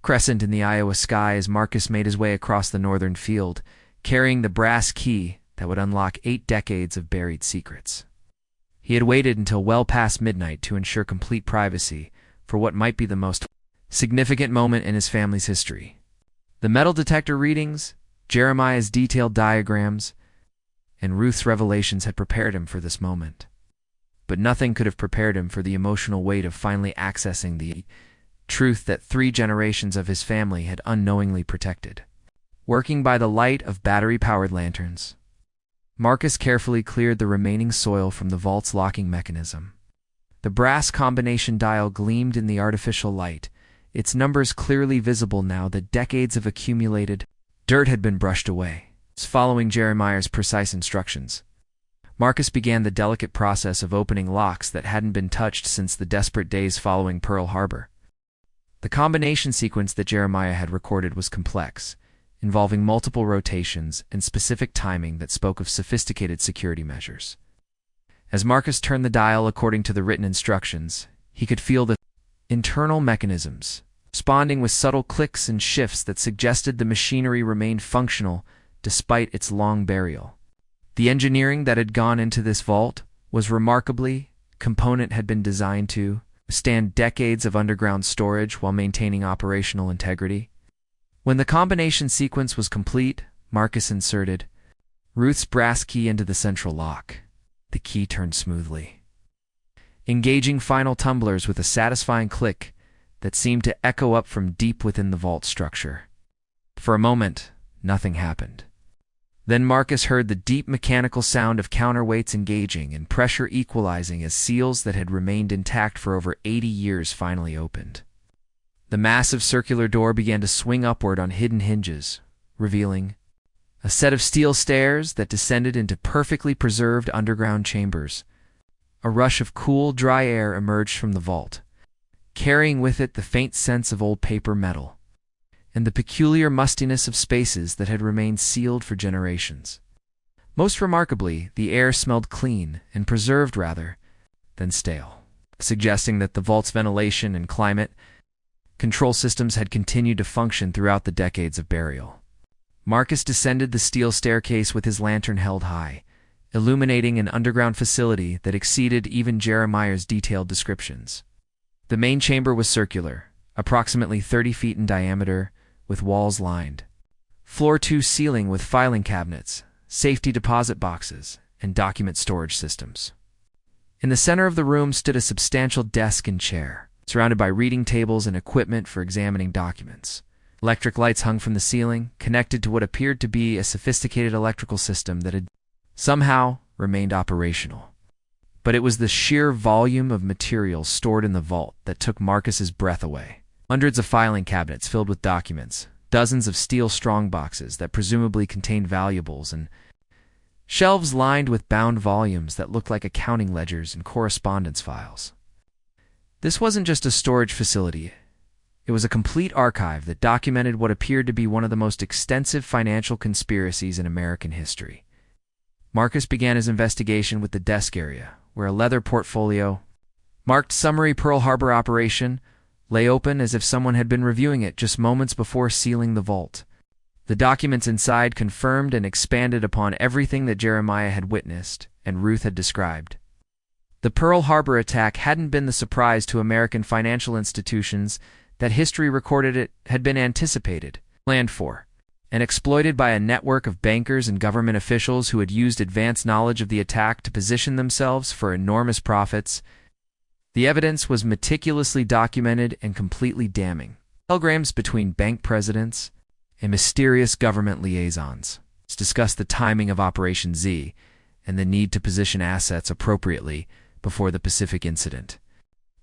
crescent in the Iowa sky as Marcus made his way across the northern field, carrying the brass key that would unlock 8 decades of buried secrets. He had waited until well past midnight to ensure complete privacy for what might be the most significant moment in his family's history. The metal detector readings, Jeremiah's detailed diagrams, and Ruth's revelations had prepared him for this moment. But nothing could have prepared him for the emotional weight of finally accessing the truth that 3 generations of his family had unknowingly protected. Working by the light of battery-powered lanterns, Marcus carefully cleared the remaining soil from the vault's locking mechanism. The brass combination dial gleamed in the artificial light, its numbers clearly visible now that decades of accumulated dirt had been brushed away. Following Jeremiah's precise instructions, Marcus began the delicate process of opening locks that hadn't been touched since the desperate days following Pearl Harbor. The combination sequence that Jeremiah had recorded was complex, involving multiple rotations and specific timing that spoke of sophisticated security measures. As Marcus turned the dial according to the written instructions, he could feel the internal mechanisms responding with subtle clicks and shifts that suggested the machinery remained functional despite its long burial. The engineering that had gone into this vault was remarkably component had been designed to withstand decades of underground storage while maintaining operational integrity. When the combination sequence was complete, Marcus inserted Ruth's brass key into the central lock. The key turned smoothly, engaging final tumblers with a satisfying click that seemed to echo up from deep within the vault structure. For a moment, nothing happened. Then Marcus heard the deep mechanical sound of counterweights engaging and pressure equalizing as seals that had remained intact for over 80 years finally opened. The massive circular door began to swing upward on hidden hinges, revealing a set of steel stairs that descended into perfectly preserved underground chambers. A rush of cool, dry air emerged from the vault, carrying with it the faint sense of old paper metal and the peculiar mustiness of spaces that had remained sealed for generations. Most remarkably, the air smelled clean and preserved rather than stale, suggesting that the vault's ventilation and climate control systems had continued to function throughout the decades of burial. Marcus descended the steel staircase with his lantern held high, illuminating an underground facility that exceeded even Jeremiah's detailed descriptions. The main chamber was circular, approximately 30 feet in diameter, with walls lined floor-to-ceiling with filing cabinets, safety deposit boxes, and document storage systems. In the center of the room stood a substantial desk and chair, surrounded by reading tables and equipment for examining documents. Electric lights hung from the ceiling, connected to what appeared to be a sophisticated electrical system that had somehow remained operational. But it was the sheer volume of materials stored in the vault that took Marcus's breath away. Hundreds of filing cabinets filled with documents, dozens of steel strongboxes that presumably contained valuables, and shelves lined with bound volumes that looked like accounting ledgers and correspondence files. This wasn't just a storage facility. It was a complete archive that documented what appeared to be one of the most extensive financial conspiracies in American history. Marcus began his investigation with the desk area, where a leather portfolio, marked Summary Pearl Harbor Operation, lay open as if someone had been reviewing it just moments before sealing the vault. The documents inside confirmed and expanded upon everything that Jeremiah had witnessed and Ruth had described. The Pearl Harbor attack hadn't been the surprise to American financial institutions that history recorded. It had been anticipated, planned for, and exploited by a network of bankers and government officials who had used advanced knowledge of the attack to position themselves for enormous profits. The evidence was meticulously documented and completely damning. Telegrams between bank presidents and mysterious government liaisons discussed the timing of Operation Z and the need to position assets appropriately before the Pacific incident.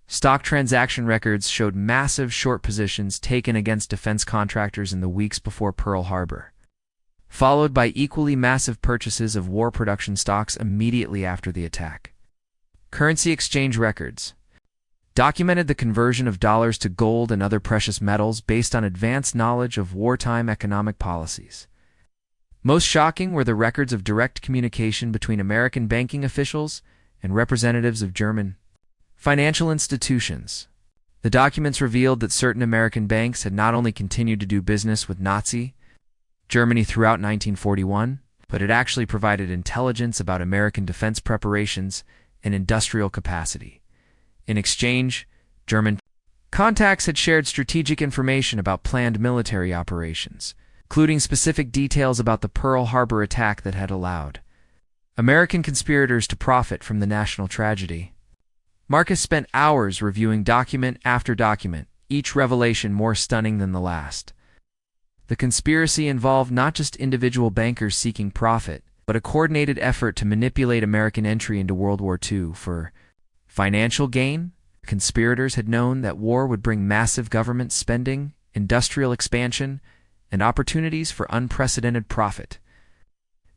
Stock transaction records showed massive short positions taken against defense contractors in the weeks before Pearl Harbor, followed by equally massive purchases of war production stocks immediately after the attack. Currency exchange records documented the conversion of dollars to gold and other precious metals based on advanced knowledge of wartime economic policies. Most shocking were the records of direct communication between American banking officials and representatives of German financial institutions. The documents revealed that certain American banks had not only continued to do business with Nazi Germany throughout 1941, but had actually provided intelligence about American defense preparations and industrial capacity. In exchange, German contacts had shared strategic information about planned military operations, including specific details about the Pearl Harbor attack that had allowed American conspirators to profit from the national tragedy. Marcus spent hours reviewing document after document, each revelation more stunning than the last. The conspiracy involved not just individual bankers seeking profit, but a coordinated effort to manipulate American entry into World War II for financial gain. Conspirators had known that war would bring massive government spending, industrial expansion, and opportunities for unprecedented profit.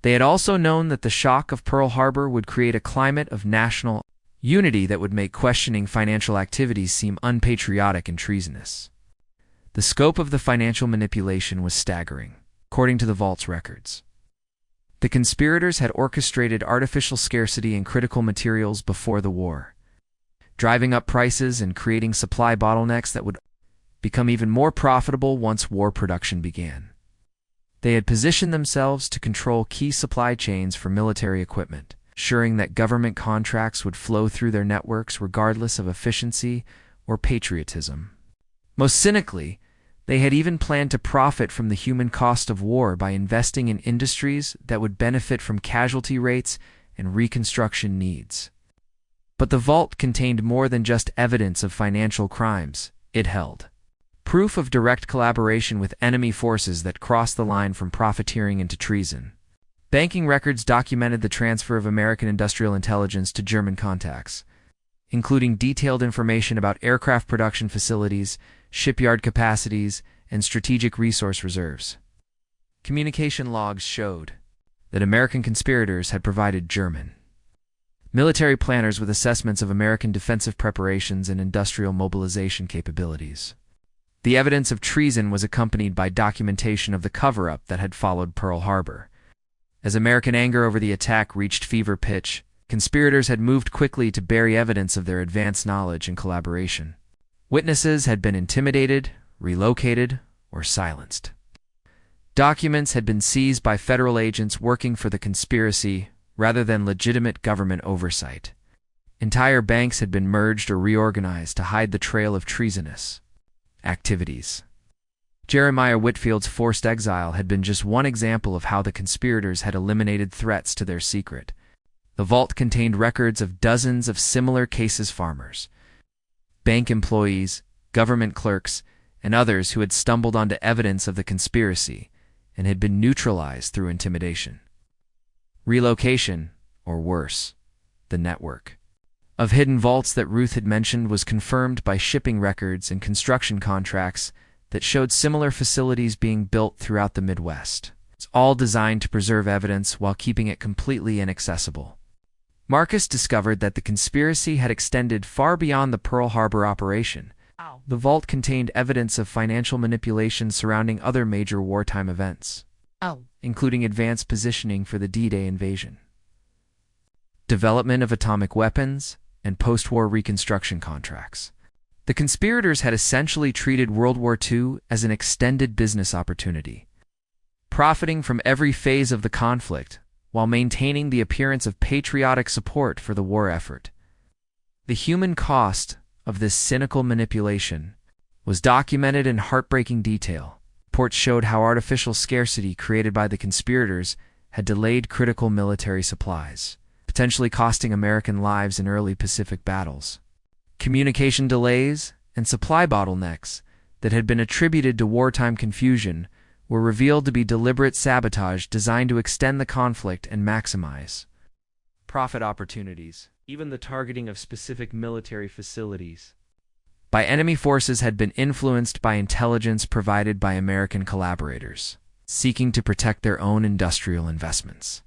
They had also known that the shock of Pearl Harbor would create a climate of national unity that would make questioning financial activities seem unpatriotic and treasonous. The scope of the financial manipulation was staggering, according to the vault's records. The conspirators had orchestrated artificial scarcity in critical materials before the war, driving up prices and creating supply bottlenecks that would become even more profitable once war production began. They had positioned themselves to control key supply chains for military equipment, ensuring that government contracts would flow through their networks regardless of efficiency or patriotism. Most cynically, they had even planned to profit from the human cost of war by investing in industries that would benefit from casualty rates and reconstruction needs. But the vault contained more than just evidence of financial crimes. It held proof of direct collaboration with enemy forces that crossed the line from profiteering into treason. Banking records documented the transfer of American industrial intelligence to German contacts, including detailed information about aircraft production facilities, shipyard capacities, and strategic resource reserves. Communication logs showed that American conspirators had provided German military planners with assessments of American defensive preparations and industrial mobilization capabilities. The evidence of treason was accompanied by documentation of the cover-up that had followed Pearl Harbor. As American anger over the attack reached fever pitch, conspirators had moved quickly to bury evidence of their advanced knowledge and collaboration. Witnesses had been intimidated, relocated, or silenced. Documents had been seized by federal agents working for the conspiracy rather than legitimate government oversight. Entire banks had been merged or reorganized to hide the trail of treasonous activities. Jeremiah Whitfield's forced exile had been just one example of how the conspirators had eliminated threats to their secret. The vault contained records of dozens of similar cases: farmers, bank employees, government clerks, and others who had stumbled onto evidence of the conspiracy and had been neutralized through intimidation. Relocation, or worse, the network of hidden vaults that Ruth had mentioned was confirmed by shipping records and construction contracts that showed similar facilities being built throughout the Midwest. It's all designed to preserve evidence while keeping it completely inaccessible. Marcus discovered that the conspiracy had extended far beyond the Pearl Harbor operation. The vault contained evidence of financial manipulation surrounding other major wartime events, including advanced positioning for the D-Day invasion, development of atomic weapons, and post-war reconstruction contracts. The conspirators had essentially treated World War II as an extended business opportunity, profiting from every phase of the conflict while maintaining the appearance of patriotic support for the war effort. The human cost of this cynical manipulation was documented in heartbreaking detail. Reports showed how artificial scarcity created by the conspirators had delayed critical military supplies, potentially costing American lives in early Pacific battles. Communication delays and supply bottlenecks that had been attributed to wartime confusion were revealed to be deliberate sabotage designed to extend the conflict and maximize profit opportunities. Even the targeting of specific military facilities by enemy forces had been influenced by intelligence provided by American collaborators, seeking to protect their own industrial investments.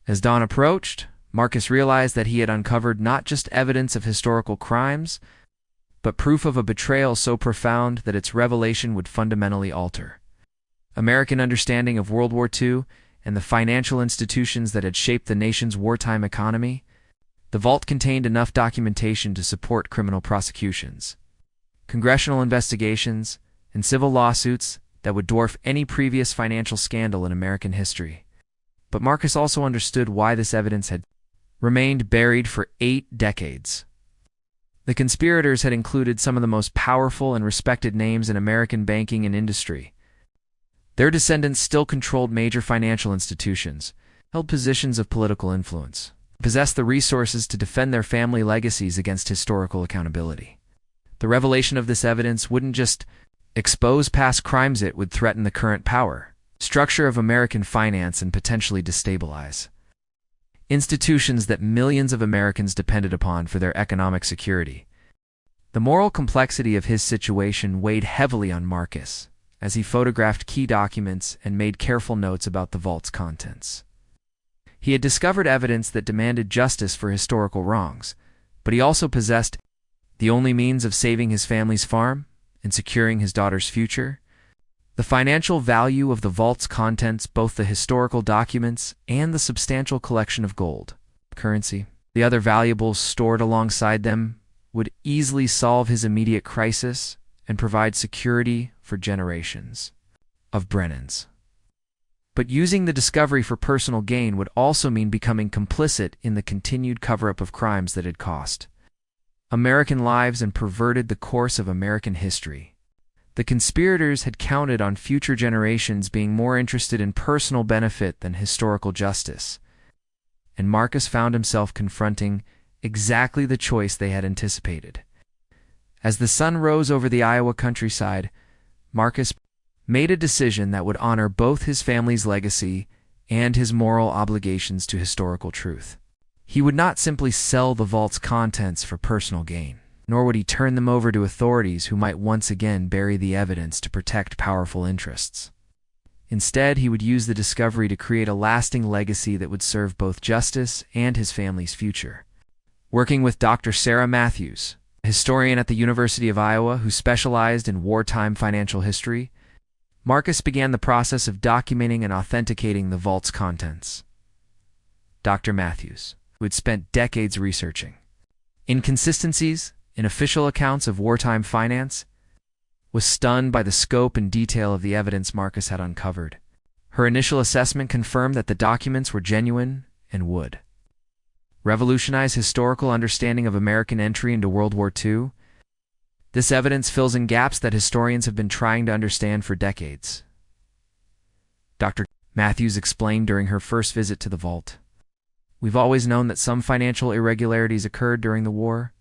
As dawn approached, Marcus realized that he had uncovered not just evidence of historical crimes, but proof of a betrayal so profound that its revelation would fundamentally alter American understanding of World War II and the financial institutions that had shaped the nation's wartime economy. The vault contained enough documentation to support criminal prosecutions, congressional investigations, and civil lawsuits that would dwarf any previous financial scandal in American history. But Marcus also understood why this evidence had remained buried for 8 decades. The conspirators had included some of the most powerful and respected names in American banking and industry. Their descendants still controlled major financial institutions, held positions of political influence, possessed the resources to defend their family legacies against historical accountability. The revelation of this evidence wouldn't just expose past crimes, it would threaten the current power structure of American finance and potentially destabilize institutions that millions of Americans depended upon for their economic security. The moral complexity of his situation weighed heavily on Marcus as he photographed key documents and made careful notes about the vault's contents. He had discovered evidence that demanded justice for historical wrongs, but he also possessed the only means of saving his family's farm and securing his daughter's future. The financial value of the vault's contents, both the historical documents and the substantial collection of gold, currency, the other valuables stored alongside them, would easily solve his immediate crisis and provide security for generations of Brennans. But using the discovery for personal gain would also mean becoming complicit in the continued cover-up of crimes that had cost American lives and perverted the course of American history. The conspirators had counted on future generations being more interested in personal benefit than historical justice, and Marcus found himself confronting exactly the choice they had anticipated. As the sun rose over the Iowa countryside, Marcus made a decision that would honor both his family's legacy and his moral obligations to historical truth. He would not simply sell the vault's contents for personal gain, nor would he turn them over to authorities who might once again bury the evidence to protect powerful interests. Instead, he would use the discovery to create a lasting legacy that would serve both justice and his family's future. Working with Dr. Sarah Matthews, a historian at the University of Iowa who specialized in wartime financial history, Marcus began the process of documenting and authenticating the vault's contents. Dr. Matthews, who had spent decades researching inconsistencies in official accounts of wartime finance, was stunned by the scope and detail of the evidence Marcus had uncovered. Her initial assessment confirmed that the documents were genuine and would revolutionize historical understanding of American entry into World War II. This evidence fills in gaps that historians have been trying to understand for decades. Dr. Matthews explained during her first visit to the vault. We've always known that some financial irregularities occurred during the war,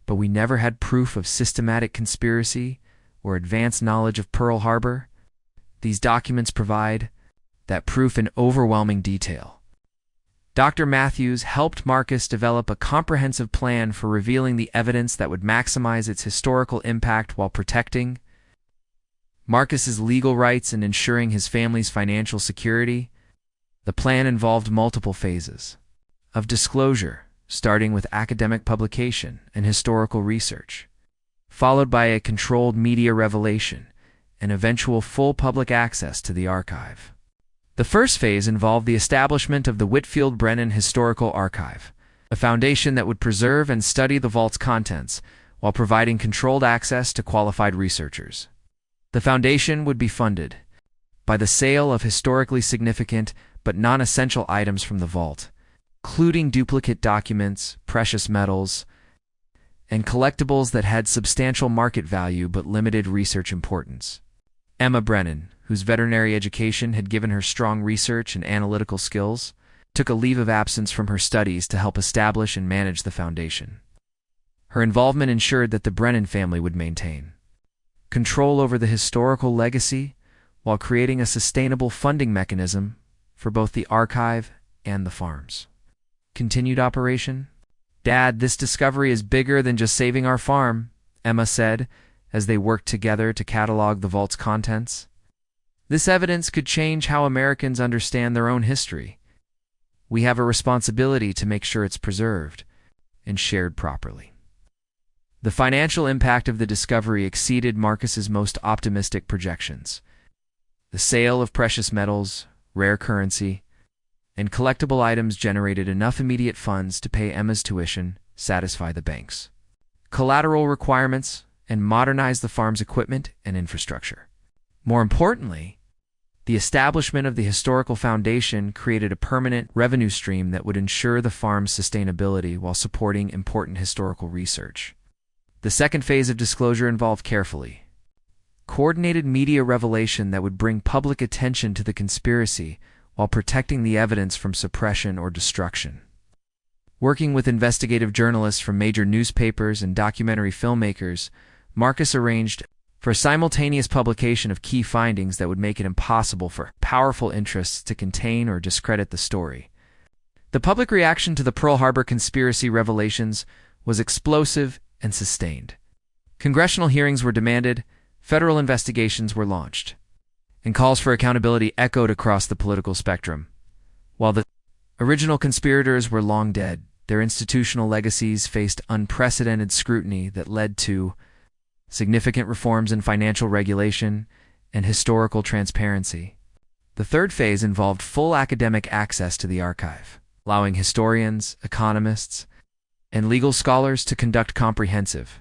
but we never had proof of systematic conspiracy or advanced knowledge of Pearl Harbor. These documents provide that proof in overwhelming detail. Dr. Matthews helped Marcus develop a comprehensive plan for revealing the evidence that would maximize its historical impact while protecting Marcus's legal rights and ensuring his family's financial security. The plan involved multiple phases of disclosure, starting with academic publication and historical research, followed by a controlled media revelation and eventual full public access to the archive. The first phase involved the establishment of the Whitfield Brennan Historical Archive, a foundation that would preserve and study the vault's contents while providing controlled access to qualified researchers. The foundation would be funded by the sale of historically significant but non-essential items from the vault, including duplicate documents, precious metals, and collectibles that had substantial market value but limited research importance. Emma Brennan, whose veterinary education had given her strong research and analytical skills, took a leave of absence from her studies to help establish and manage the foundation. Her involvement ensured that the Brennan family would maintain control over the historical legacy while creating a sustainable funding mechanism for both the archive and the farms. Continued operation? "Dad, this discovery is bigger than just saving our farm," Emma said as they worked together to catalog the vault's contents. "This evidence could change how Americans understand their own history. We have a responsibility to make sure it's preserved and shared properly." The financial impact of the discovery exceeded Marcus's most optimistic projections. The sale of precious metals, rare currency, and collectible items generated enough immediate funds to pay Emma's tuition, satisfy the bank's collateral requirements, and modernize the farm's equipment and infrastructure. More importantly, the establishment of the historical foundation created a permanent revenue stream that would ensure the farm's sustainability while supporting important historical research. The second phase of disclosure involved carefully coordinated media revelation that would bring public attention to the conspiracy while protecting the evidence from suppression or destruction. Working with investigative journalists from major newspapers and documentary filmmakers, Marcus arranged for a simultaneous publication of key findings that would make it impossible for powerful interests to contain or discredit the story. The public reaction to the Pearl Harbor conspiracy revelations was explosive and sustained. Congressional hearings were demanded, federal investigations were launched, and calls for accountability echoed across the political spectrum. While the original conspirators were long dead, their institutional legacies faced unprecedented scrutiny that led to significant reforms in financial regulation and historical transparency. The third phase involved full academic access to the archive, allowing historians, economists, and legal scholars to conduct comprehensive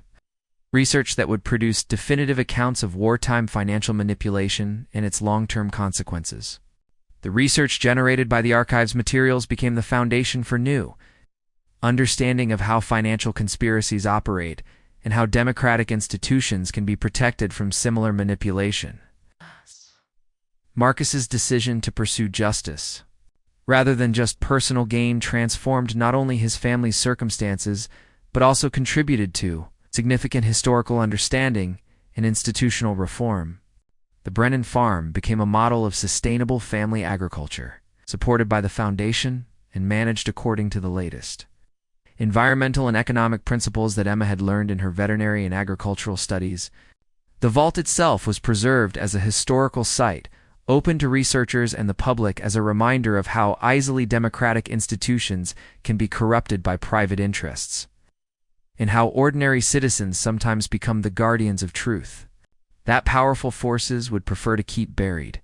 research that would produce definitive accounts of wartime financial manipulation and its long-term consequences. The research generated by the archive's materials became the foundation for new understanding of how financial conspiracies operate and how democratic institutions can be protected from similar manipulation. Marcus's decision to pursue justice, rather than just personal gain, transformed not only his family's circumstances, but also contributed to significant historical understanding and institutional reform. The Brennan farm became a model of sustainable family agriculture, supported by the foundation and managed according to the latest environmental and economic principles that Emma had learned in her veterinary and agricultural studies. The vault itself was preserved as a historical site, open to researchers and the public as a reminder of how easily democratic institutions can be corrupted by private interests, and how ordinary citizens sometimes become the guardians of truth that powerful forces would prefer to keep buried.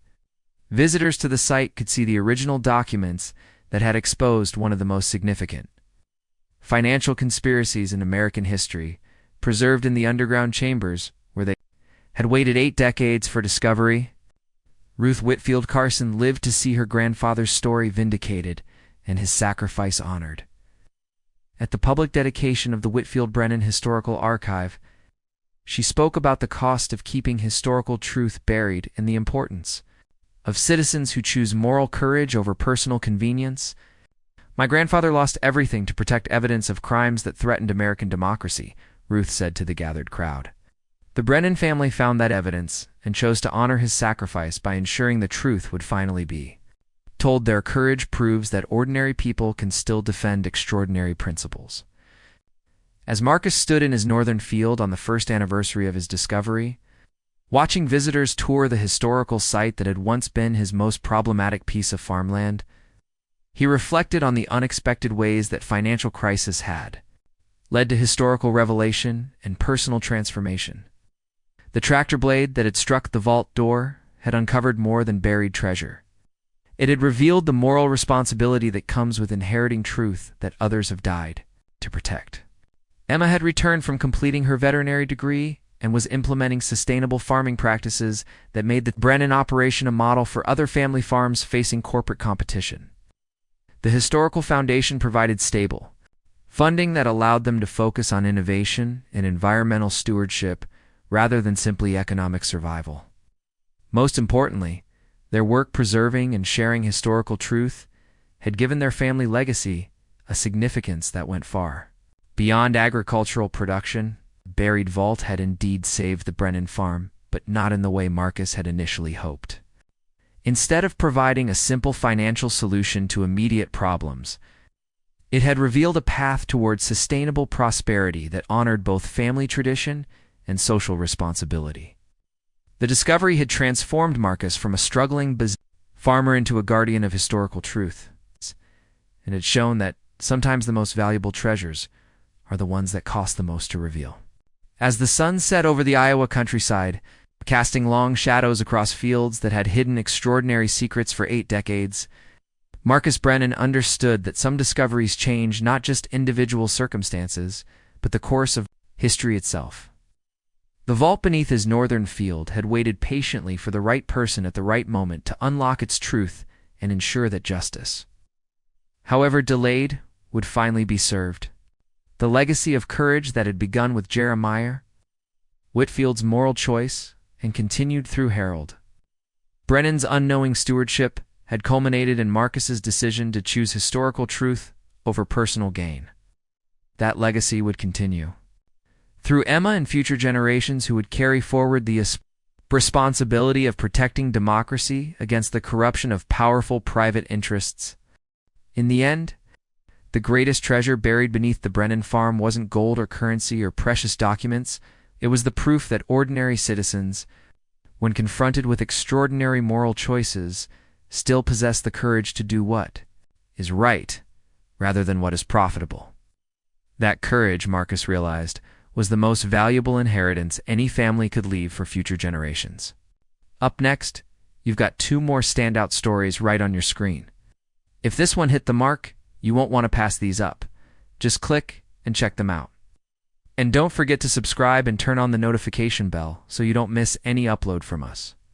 Visitors to the site could see the original documents that had exposed one of the most significant financial conspiracies in American history, preserved in the underground chambers where they had waited 8 decades for discovery. Ruth Whitfield Carson lived to see her grandfather's story vindicated and his sacrifice honored. At the public dedication of the Whitfield Brennan Historical Archive, she spoke about the cost of keeping historical truth buried and the importance of citizens who choose moral courage over personal convenience. "My grandfather lost everything to protect evidence of crimes that threatened American democracy," Ruth said to the gathered crowd. The Brennan family found that evidence and chose to honor his sacrifice by ensuring the truth would finally be told. Their courage proves that ordinary people can still defend extraordinary principles. As Marcus stood in his northern field on the first anniversary of his discovery, watching visitors tour the historical site that had once been his most problematic piece of farmland, He reflected on the unexpected ways that financial crisis had led to historical revelation and personal transformation. The tractor blade that had struck the vault door had uncovered more than buried treasure. It had revealed the moral responsibility that comes with inheriting truth that others have died to protect. Emma had returned from completing her veterinary degree and was implementing sustainable farming practices that made the Brennan operation a model for other family farms facing corporate competition. The historical foundation provided stable funding that allowed them to focus on innovation and environmental stewardship rather than simply economic survival. Most importantly, their work preserving and sharing historical truth had given their family legacy a significance that went far beyond agricultural production. The buried vault had indeed saved the Brennan farm, but not in the way Marcus had initially hoped. Instead of providing a simple financial solution to immediate problems, it had revealed a path towards sustainable prosperity that honored both family tradition and social responsibility. The discovery had transformed Marcus from a struggling farmer into a guardian of historical truth, and had shown that sometimes the most valuable treasures are the ones that cost the most to reveal. As the sun set over the Iowa countryside, casting long shadows across fields that had hidden extraordinary secrets for 8 decades, Marcus Brennan understood that some discoveries change not just individual circumstances, but the course of history itself. The vault beneath his northern field had waited patiently for the right person at the right moment to unlock its truth and ensure that justice, however delayed, would finally be served. The legacy of courage that had begun with Jeremiah, Whitfield's moral choice, and continued through Harold Brennan's unknowing stewardship had culminated in Marcus's decision to choose historical truth over personal gain. That legacy would continue through Emma and future generations who would carry forward the responsibility of protecting democracy against the corruption of powerful private interests. In the end, the greatest treasure buried beneath the Brennan farm wasn't gold or currency or precious documents. It was the proof that ordinary citizens, when confronted with extraordinary moral choices, still possess the courage to do what is right rather than what is profitable. That courage, Marcus realized, was the most valuable inheritance any family could leave for future generations. Up next, you've got 2 more standout stories right on your screen. If this one hit the mark, you won't want to pass these up. Just click and check them out. And don't forget to subscribe and turn on the notification bell so you don't miss any upload from us.